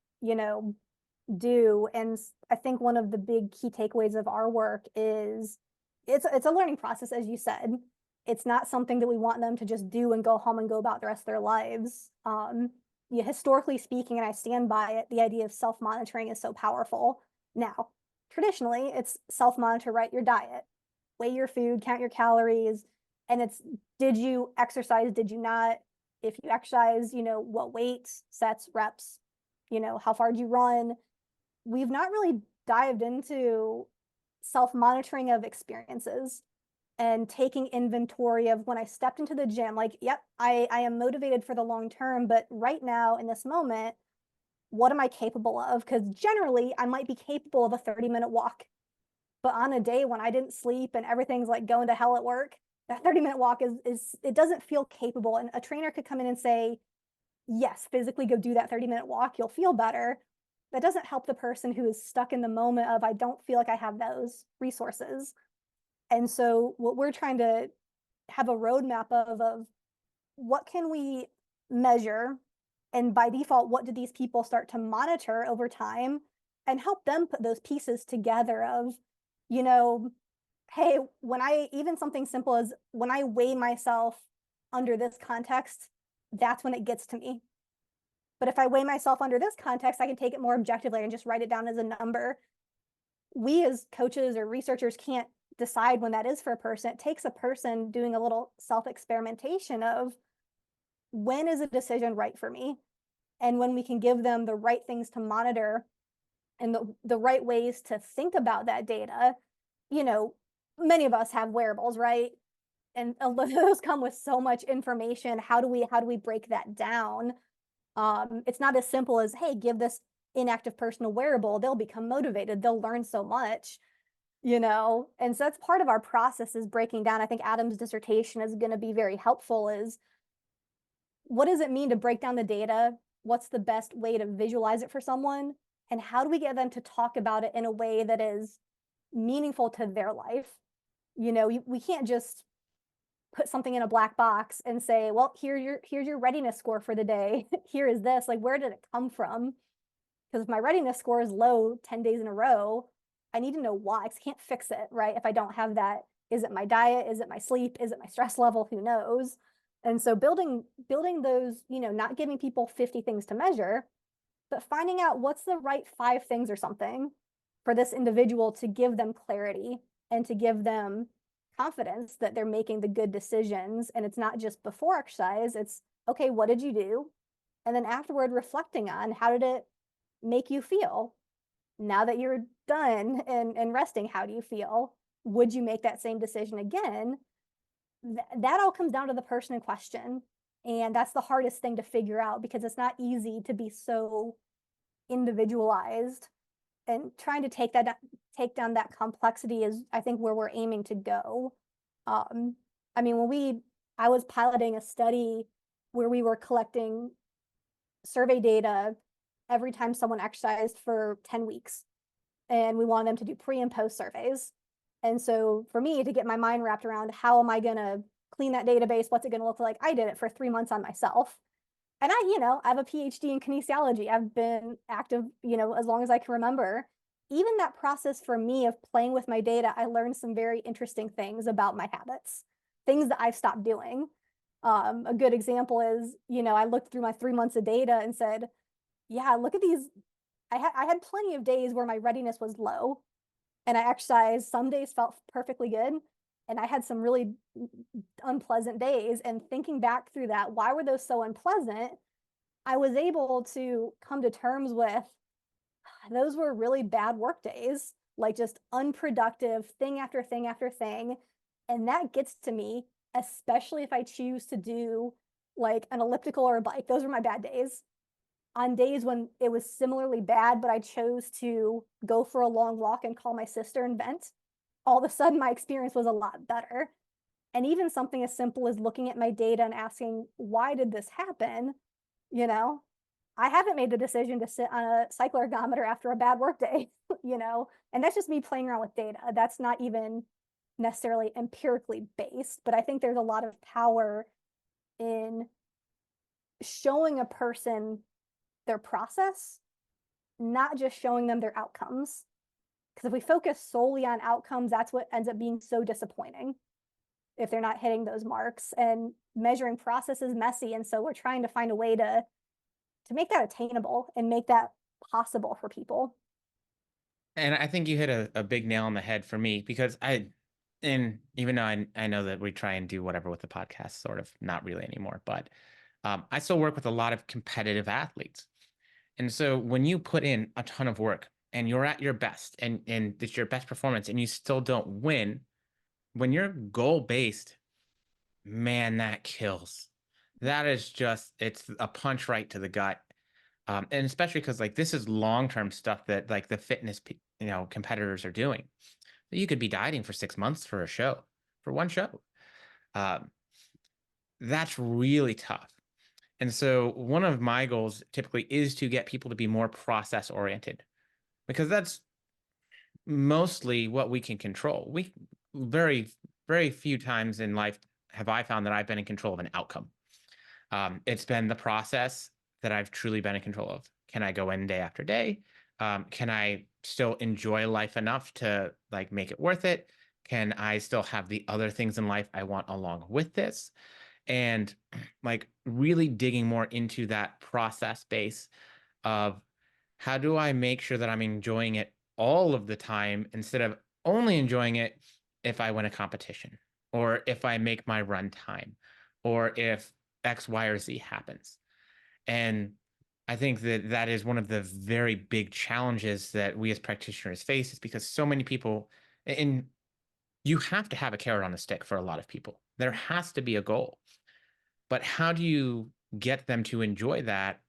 do. And I think one of the big key takeaways of our work is it's a learning process, as you said. It's not something that we want them to just do and go home and go about the rest of their lives. Historically speaking, and I stand by it, the idea of self-monitoring is so powerful. Now, traditionally, it's self-monitor, right? Your diet, weigh your food, count your calories, and it's, did you exercise, did you not? If you exercise, what weights, sets, reps, how far did you run? We've not really dived into self-monitoring of experiences and taking inventory of when I stepped into the gym, like, yep, I am motivated for the long term, but right now in this moment, what am I capable of? Because generally I might be capable of a 30-minute walk, but on a day when I didn't sleep and everything's like going to hell at work, that 30-minute walk is it doesn't feel capable. And a trainer could come in and say, yes, physically go do that 30-minute walk, you'll feel better. That doesn't help the person who is stuck in the moment of, I don't feel like I have those resources. And so what we're trying to have a roadmap of what can we measure, and by default, what do these people start to monitor over time, and help them put those pieces together of, hey, even something simple as when I weigh myself under this context, that's when it gets to me. But if I weigh myself under this context, I can take it more objectively and just write it down as a number. We as coaches or researchers can't decide when that is for a person. It takes a person doing a little self-experimentation of, when is a decision right for me? And when we can give them the right things to monitor and the right ways to think about that data, many of us have wearables, right? And those come with so much information. How do we break that down? It's not as simple as, hey, give this inactive person a wearable, they'll become motivated, they'll learn so much, and so that's part of our process, is breaking down. I think Adam's dissertation is going to be very helpful, is what does it mean to break down the data? What's the best way to visualize it for someone? And how do we get them to talk about it in a way that is meaningful to their life? We can't just put something in a black box and say, well, here's your readiness score for the day. Here is this, like, where did it come from? Because if my readiness score is low 10 days in a row, I need to know why, 'cause I can't fix it, right? If I don't have that, is it my diet? Is it my sleep? Is it my stress level? Who knows? And so building those, not giving people 50 things to measure, but finding out what's the right 5 things or something for this individual to give them clarity and to give them confidence that they're making the good decisions. And it's not just before exercise, it's okay, what did you do? And then afterward, reflecting on how did it make you feel? Now that you're done and resting, how do you feel? Would you make that same decision again? That all comes down to the person in question. And that's the hardest thing to figure out, because it's not easy to be so individualized, and trying to take down that complexity is, I think, where we're aiming to go. I mean, I was piloting a study where we were collecting survey data every time someone exercised for 10 weeks. And we wanted them to do pre and post surveys. And so for me to get my mind wrapped around how am I going to clean that database, what's it going to look like, I did it for 3 months on myself. And I have a PhD in kinesiology. I've been active, as long as I can remember. Even that process for me of playing with my data, I learned some very interesting things about my habits, things that I've stopped doing. A good example is, I looked through my 3 months of data and said, yeah, look at these. I had plenty of days where my readiness was low and I exercised. Some days felt perfectly good. And I had some really unpleasant days. And thinking back through that, why were those so unpleasant? I was able to come to terms with those were really bad work days, like just unproductive thing after thing after thing. And that gets to me, especially if I choose to do like an elliptical or a bike. Those were my bad days. On days when it was similarly bad, but I chose to go for a long walk and call my sister and vent, all of a sudden my experience was a lot better. And even something as simple as looking at my data and asking, why did this happen? I haven't made the decision to sit on a cycle ergometer after a bad work day, and that's just me playing around with data. That's not even necessarily empirically based, but I think there's a lot of power in showing a person their process, not just showing them their outcomes. Because if we focus solely on outcomes, that's what ends up being so disappointing if they're not hitting those marks. And measuring process is messy. And so we're trying to find a way to make that attainable and make that possible for people. And I think you hit a big nail on the head for me, because and even though I know that we try and do whatever with the podcast, sort of not really anymore, but I still work with a lot of competitive athletes. And so when you put in a ton of work and you're at your best and it's your best performance and you still don't win, when you're goal-based, man, that kills. That is just, it's a punch right to the gut. And especially because like this is long-term stuff that like the fitness, competitors are doing. You could be dieting for 6 months for one show. That's really tough. And so one of my goals typically is to get people to be more process oriented, because that's mostly what we can control. We very, very few times in life have I found that I've been in control of an outcome. It's been the process that I've truly been in control of. Can I go in day after day? Can I still enjoy life enough to like make it worth it? Can I still have the other things in life I want along with this? And like really digging more into that process base of how do I make sure that I'm enjoying it all of the time instead of only enjoying it if I win a competition or if I make my run time or if X, Y, or Z happens. And I think that is one of the very big challenges that we as practitioners face, is because so many people, and you have to have a carrot on the stick for a lot of people. There has to be a goal. But how do you get them to enjoy that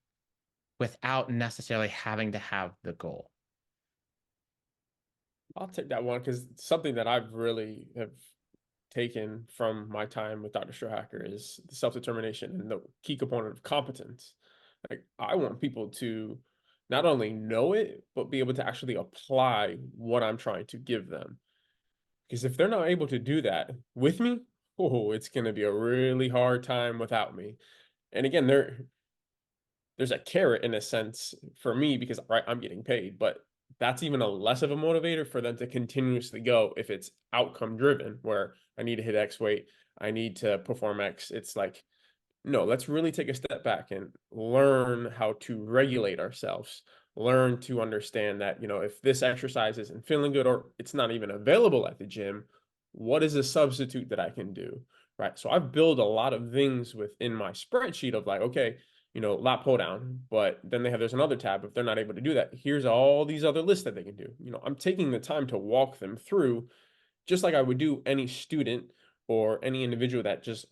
without necessarily having to have the goal? I'll take that one, because something that I've really have taken from my time with Dr. Strohacker is the self-determination and the key component of competence. Like, I want people to not only know it, but be able to actually apply what I'm trying to give them. Because if they're not able to do that with me, oh, it's going to be a really hard time without me. And again, there's a carrot in a sense for me, because right, I'm getting paid, but that's even a less of a motivator for them to continuously go if it's outcome driven, where I need to hit X weight, I need to perform X. It's like, no, let's really take a step back and learn how to regulate ourselves. Learn to understand that, if this exercise isn't feeling good or it's not even available at the gym, what is a substitute that I can do? Right. So I've built a lot of things within my spreadsheet of like, okay, lat pull down, but then there's another tab. If they're not able to do that, here's all these other lists that they can do. I'm taking the time to walk them through, just like I would do any student or any individual that just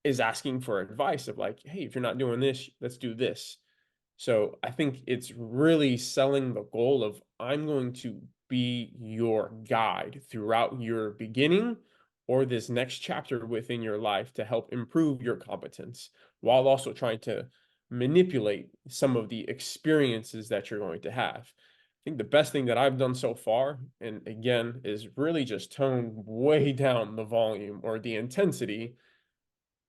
is asking for advice of like, hey, if you're not doing this, let's do this. So I think it's really selling the goal of I'm going to be your guide throughout your beginning or this next chapter within your life to help improve your competence while also trying to manipulate some of the experiences that you're going to have. I think the best thing that I've done so far, and again, is really just tone way down the volume or the intensity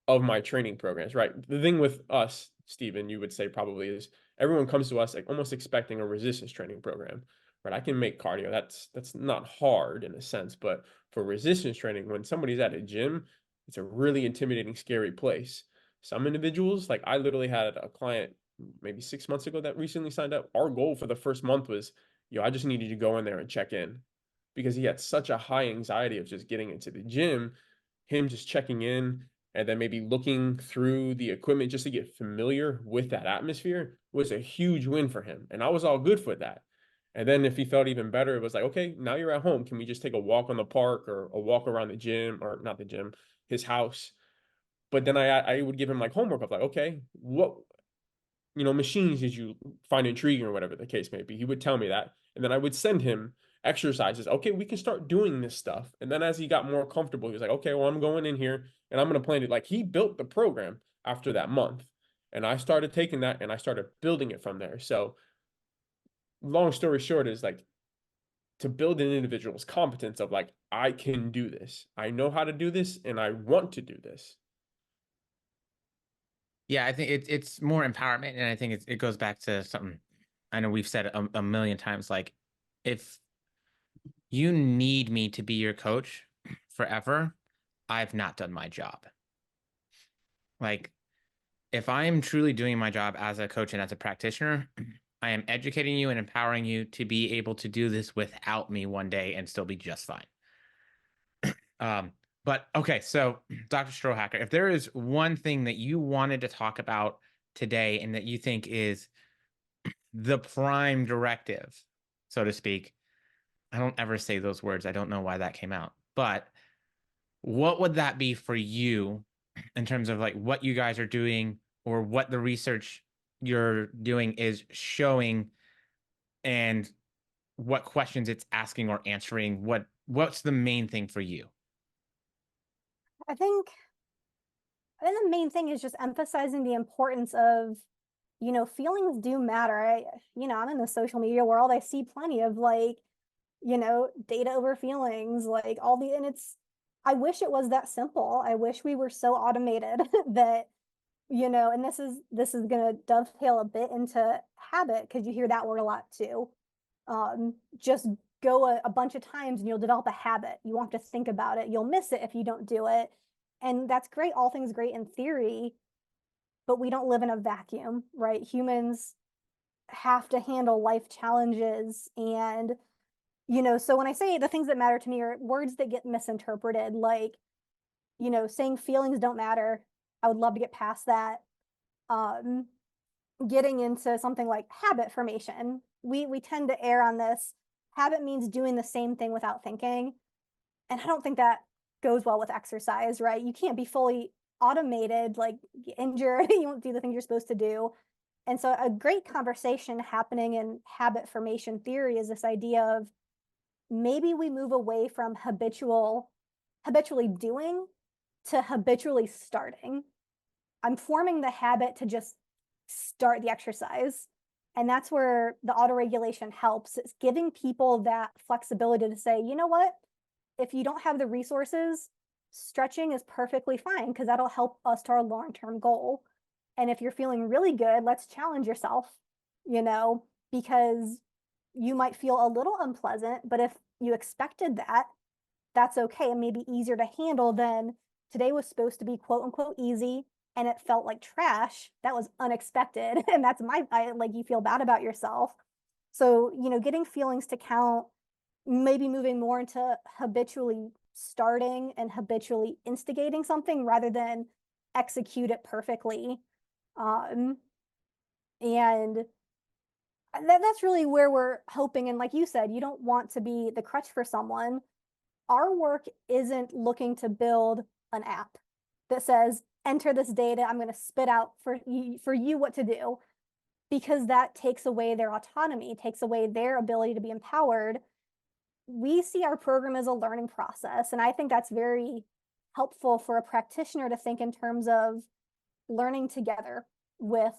of my training programs, right? The thing with us, Stephen, you would say probably is everyone comes to us like almost expecting a resistance training program, right? I can make cardio. That's not hard in a sense, but for resistance training, when somebody's at a gym, it's a really intimidating, scary place. Some individuals, like I literally had a client maybe 6 months ago that recently signed up. Our goal for the first month was, I just needed you to go in there and check in because he had such a high anxiety of just getting into the gym, him just checking in and then maybe looking through the equipment just to get familiar with that atmosphere was a huge win for him. And I was all good for that. And then if he felt even better, it was like, okay, now you're at home. Can we just take a walk on the park or a walk around the gym or not the gym, his house? But then I would give him like homework of like, okay, what machines did you find intriguing or whatever the case may be? He would tell me that. And then I would send him exercises. Okay, we can start doing this stuff. And then as he got more comfortable, he was like, okay, well, I'm going in here and I'm going to plan it. Like he built the program after that month. And I started taking that and I started building it from there. So long story short is like to build an individual's competence of like, I can do this. I know how to do this and I want to do this. Yeah, I think it's more empowerment, and I think it goes back to something I know we've said a million times. Like, if you need me to be your coach forever, I've not done my job. Like, if I am truly doing my job as a coach and as a practitioner, I am educating you and empowering you to be able to do this without me one day and still be just fine. But okay, so Dr. Strohacker, if there is one thing that you wanted to talk about today and that you think is the prime directive, so to speak, I don't ever say those words. I don't know why that came out, but what would that be for you in terms of like what you guys are doing or what the research you're doing is showing and what questions it's asking or answering? What's the main thing for you? I think the main thing is just emphasizing the importance of, feelings do matter. I'm in the social media world. I see plenty of like, data over feelings, like I wish it was that simple. I wish we were so automated that, and this is going to dovetail a bit into habit because you hear that word a lot too. Just go a bunch of times and you'll develop a habit. You won't have to think about it. You'll miss it if you don't do it. And that's great. All things great in theory, but we don't live in a vacuum, right? Humans have to handle life challenges. And, so when I say the things that matter to me are words that get misinterpreted, like, saying feelings don't matter. I would love to get past that. Getting into something like habit formation. We tend to err on this. Habit means doing the same thing without thinking. And I don't think that goes well with exercise, right? You can't be fully automated, like get injured, you won't do the things you're supposed to do. And so a great conversation happening in habit formation theory is this idea of maybe we move away from habitually doing to habitually starting. I'm forming the habit to just start the exercise. And that's where the autoregulation helps. It's giving people that flexibility to say, you know what? If you don't have the resources, stretching is perfectly fine because that'll help us to our long-term goal. And if you're feeling really good, let's challenge yourself, because you might feel a little unpleasant, but if you expected that, that's okay and maybe easier to handle than today was supposed to be quote unquote easy and it felt like trash. That was unexpected. And that's like you feel bad about yourself. So, getting feelings to count, maybe moving more into habitually starting and habitually instigating something rather than execute it perfectly. And that's really where we're hoping. And like you said, you don't want to be the crutch for someone. Our work isn't looking to build an app that says, enter this data, I'm going to spit out for you what to do, because that takes away their autonomy, takes away their ability to be empowered. We see our program as a learning process. And I think that's very helpful for a practitioner to think in terms of learning together with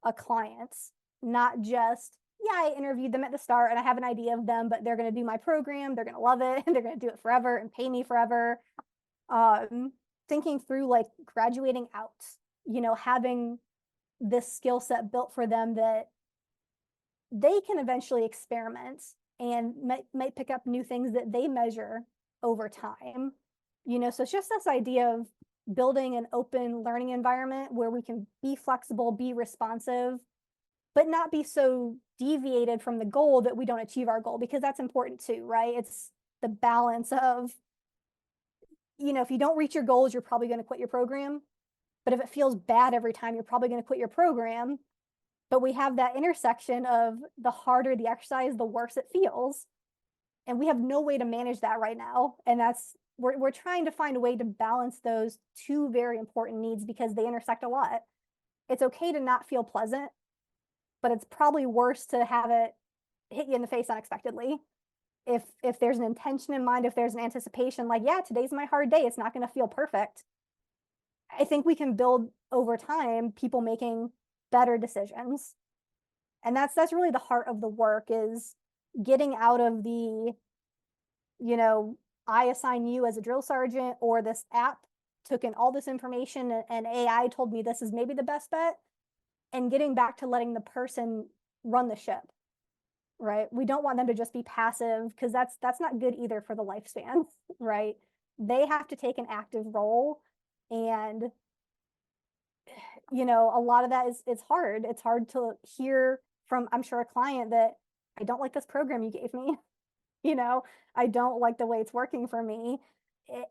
a client, not just, yeah, I interviewed them at the start and I have an idea of them, but they're going to do my program, they're going to love it, and they're going to do it forever and pay me forever. Thinking through like graduating out, having this skill set built for them that they can eventually experiment and might pick up new things that they measure over time. So it's just this idea of building an open learning environment where we can be flexible, be responsive, but not be so deviated from the goal that we don't achieve our goal, because that's important too, right? It's the balance of, if you don't reach your goals, you're probably going to quit your program. But if it feels bad every time, you're probably going to quit your program. But we have that intersection of the harder the exercise, the worse it feels. And we have no way to manage that right now. And we're trying to find a way to balance those two very important needs because they intersect a lot. It's okay to not feel pleasant, but it's probably worse to have it hit you in the face unexpectedly. If there's an intention in mind, if there's an anticipation, like, yeah, today's my hard day, it's not going to feel perfect. I think we can build over time people making better decisions. And that's really the heart of the work, is getting out of the, I assign you as a drill sergeant, or this app took in all this information and AI told me this is maybe the best bet, and getting back to letting the person run the ship, right? We don't want them to just be passive, because that's not good either for the lifespan, right? They have to take an active role. And, a lot of that it's hard. It's hard to hear from, I'm sure, a client that I don't like this program you gave me. I don't like the way it's working for me.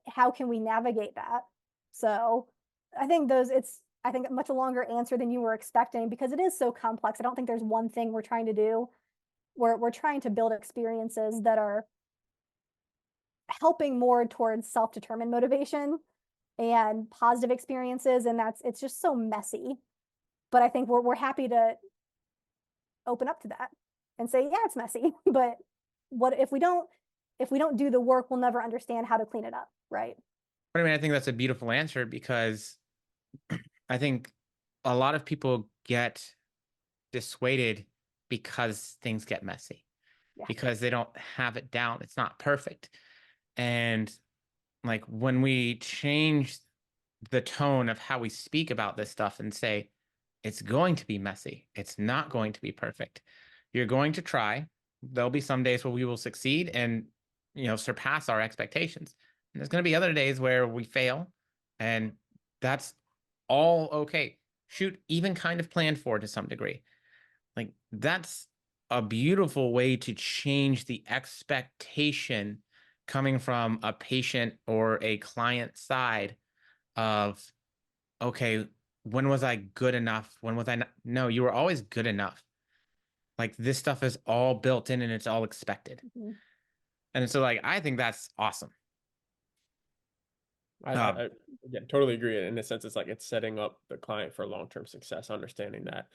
How can we navigate that? So I think it's a much longer answer than you were expecting, because it is so complex. I don't think there's one thing we're trying to do. We're trying to build experiences that are helping more towards self-determined motivation and positive experiences. And it's just so messy. But I think we're happy to open up to that and say, yeah, it's messy, but what if we don't do the work, we'll never understand how to clean it up, right? I mean, I think that's a beautiful answer, because I think a lot of people get dissuaded because things get messy, because they don't have it down. It's not perfect. And like, when we change the tone of how we speak about this stuff and say, it's going to be messy, it's not going to be perfect, you're going to try, there'll be some days where we will succeed and, surpass our expectations. And there's going to be other days where we fail, and that's all okay. Shoot, even kind of planned for to some degree. Like, that's a beautiful way to change the expectation coming from a patient or a client side of, okay, when was I good enough? When was I not? No, you were always good enough. Like, this stuff is all built in and it's all expected. Mm-hmm. And so, like, I think that's awesome. I totally agree. In a sense, it's like it's setting up the client for long-term success, understanding that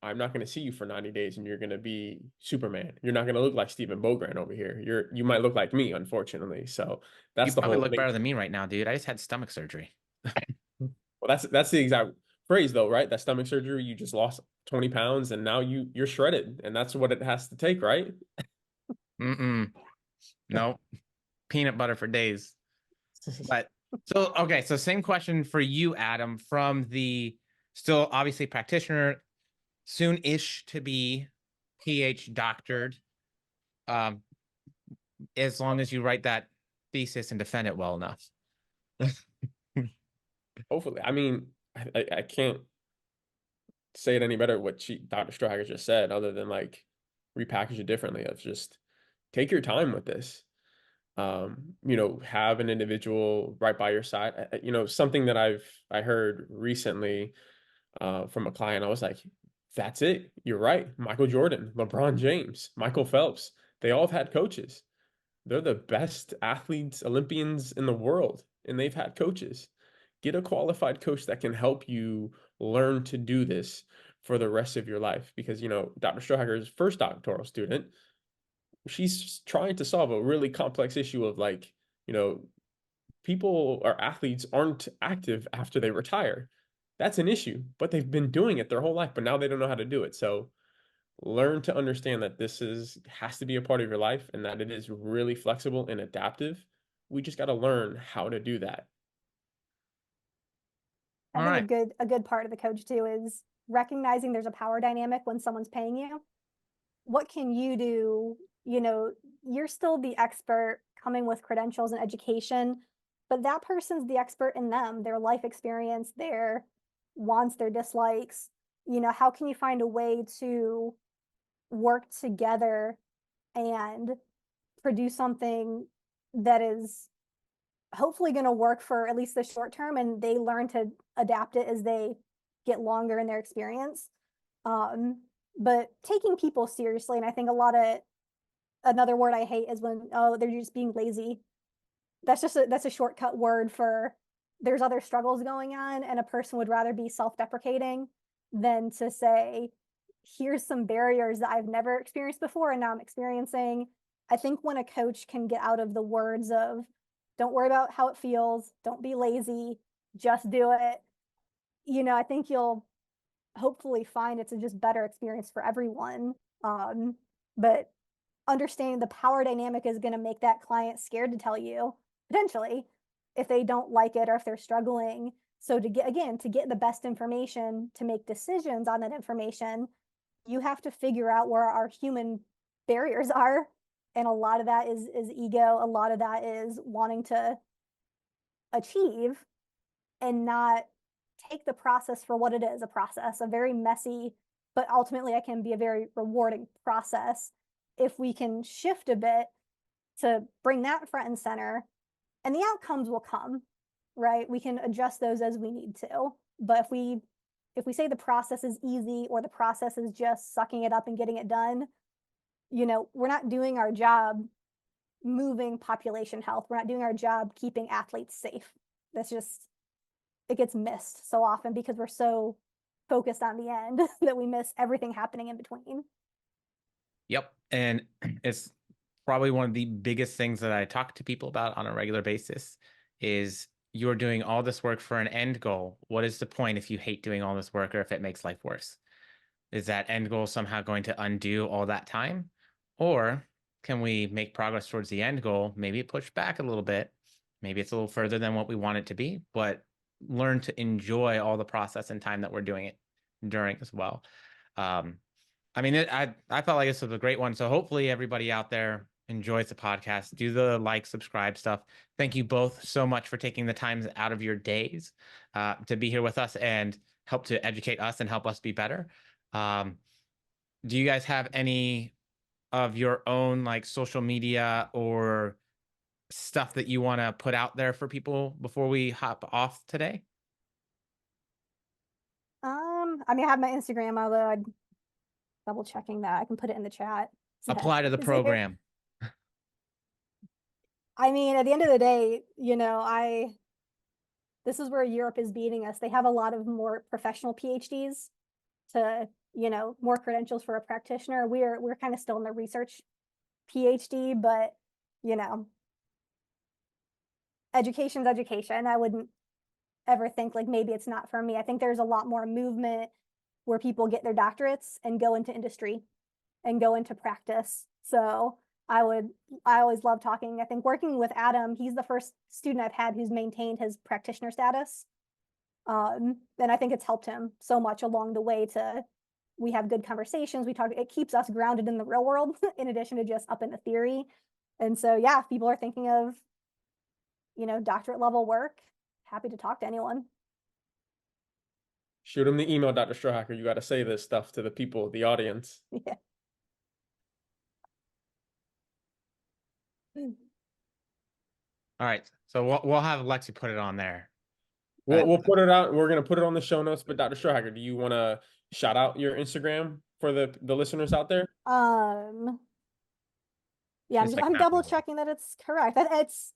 I'm not going to see you for 90 days and you're going to be Superman. You're not going to look like Stephen Bogran over here. You might look like me, unfortunately. So that's the whole thing. You probably look better than me right now, dude. I just had stomach surgery. Well, that's the exact phrase though, right? That stomach surgery, you just lost 20 pounds and now you're shredded, and that's what it has to take, right? No, peanut butter for days. But so same question for you, Adam, from the still obviously practitioner, soon-ish to be PH doctored as long as you write that thesis and defend it well enough. Hopefully. I mean, I can't say it any better what Dr. Strohager just said, other than like repackage it differently. Of just take your time with this. Have an individual right by your side. Something that I heard recently from a client, I was like, that's it. You're right. Michael Jordan, LeBron James, Michael Phelps, they all have had coaches. They're the best athletes, Olympians in the world, and they've had coaches. Get a qualified coach that can help you learn to do this for the rest of your life. Because, Dr. Strohager's first doctoral student, she's trying to solve a really complex issue of like, people or athletes aren't active after they retire. That's an issue, but they've been doing it their whole life, but now they don't know how to do it. So learn to understand that has to be a part of your life and that it is really flexible and adaptive. We just got to learn how to do that. I All think right. a good part of the coach too is recognizing there's a power dynamic when someone's paying you. What can you do? You're still the expert coming with credentials and education, but that person's the expert in them, their life experience, their wants, their dislikes. How can you find a way to work together and produce something that is hopefully going to work for at least the short term, and they learn to adapt it as they get longer in their experience. But taking people seriously, and I think another word I hate is when, oh, they're just being lazy. That's a shortcut word for there's other struggles going on, and a person would rather be self-deprecating than to say, here's some barriers that I've never experienced before and now I'm experiencing. I think when a coach can get out of the words of, don't worry about how it feels, don't be lazy, just do it, I think you'll hopefully find it's a just better experience for everyone. But understanding the power dynamic is going to make that client scared to tell you, potentially, if they don't like it or if they're struggling. So to get the best information, to make decisions on that information, you have to figure out where our human barriers are. And a lot of that is ego. A lot of that is wanting to achieve and not take the process for what it is, a process, a very messy, but ultimately it can be a very rewarding process if we can shift a bit to bring that front and center, and the outcomes will come, right? We can adjust those as we need to. But if we say the process is easy or the process is just sucking it up and getting it done, we're not doing our job moving population health. We're not doing our job keeping athletes safe. It gets missed so often because we're so focused on the end that we miss everything happening in between. Yep. And it's probably one of the biggest things that I talk to people about on a regular basis is you're doing all this work for an end goal. What is the point if you hate doing all this work or if it makes life worse? Is that end goal somehow going to undo all that time? Or can we make progress towards the end goal, maybe push back a little bit? Maybe it's a little further than what we want it to be, but learn to enjoy all the process and time that we're doing it during as well. I mean, I felt like this was a great one. So hopefully everybody out there enjoys the podcast. Do the like, subscribe stuff. Thank you both so much for taking the time out of your days to be here with us and help to educate us and help us be better. Do you guys have any of your own like social media or stuff that you want to put out there for people before we hop off today? I have my Instagram, although I'm double checking that. I can put it in the chat. Apply to the program. At the end of the day, this is where Europe is beating us. They have a lot of more professional PhDs to, more credentials for a practitioner. We're kind of still in the research PhD, but, education's education. I wouldn't ever think like maybe it's not for me. I think there's a lot more movement where people get their doctorates and go into industry and go into practice. So I always love talking. I think working with Adam, he's the first student I've had who's maintained his practitioner status. And I think it's helped him so much along the way to we have good conversations. We talk, it keeps us grounded in the real world in addition to just up in the theory. And so, yeah, if people are thinking of, doctorate level work, happy to talk to anyone. Shoot him the email, Dr. Strohacker. You got to say this stuff to the people, the audience. Yeah. All right. So we'll have Lexi put it on there. We'll put it out. We're gonna put it on the show notes. But Dr. Strohacker, do you want to shout out your Instagram for the listeners out there? Yeah, Just like I'm that double one. checking that it's correct. It's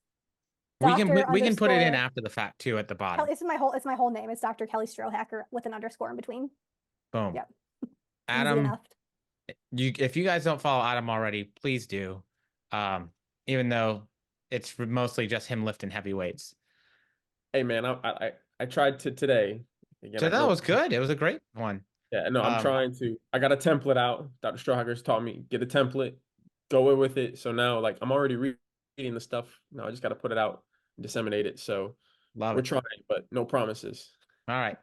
We can put it in Dr. after the fact too at the bottom. It's my whole name. It's Dr. Kelly Strohacker with an underscore in between. Boom. Yep. Easy Adam, enough. if you guys don't follow Adam already, please do. Even though it's mostly just him lifting heavy weights. Hey man, I tried to today. Again, So that was good. It was a great one. Yeah, no, I'm trying to. I got a template out. Dr. Strohacker's taught me get a template, go with it. So now, like, I'm already reading the stuff. Now I just got to put it out, and disseminate it. So we're trying, but no promises. All right.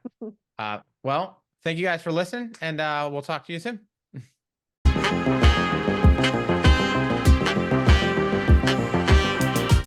Well, thank you guys for listening, and we'll talk to you soon.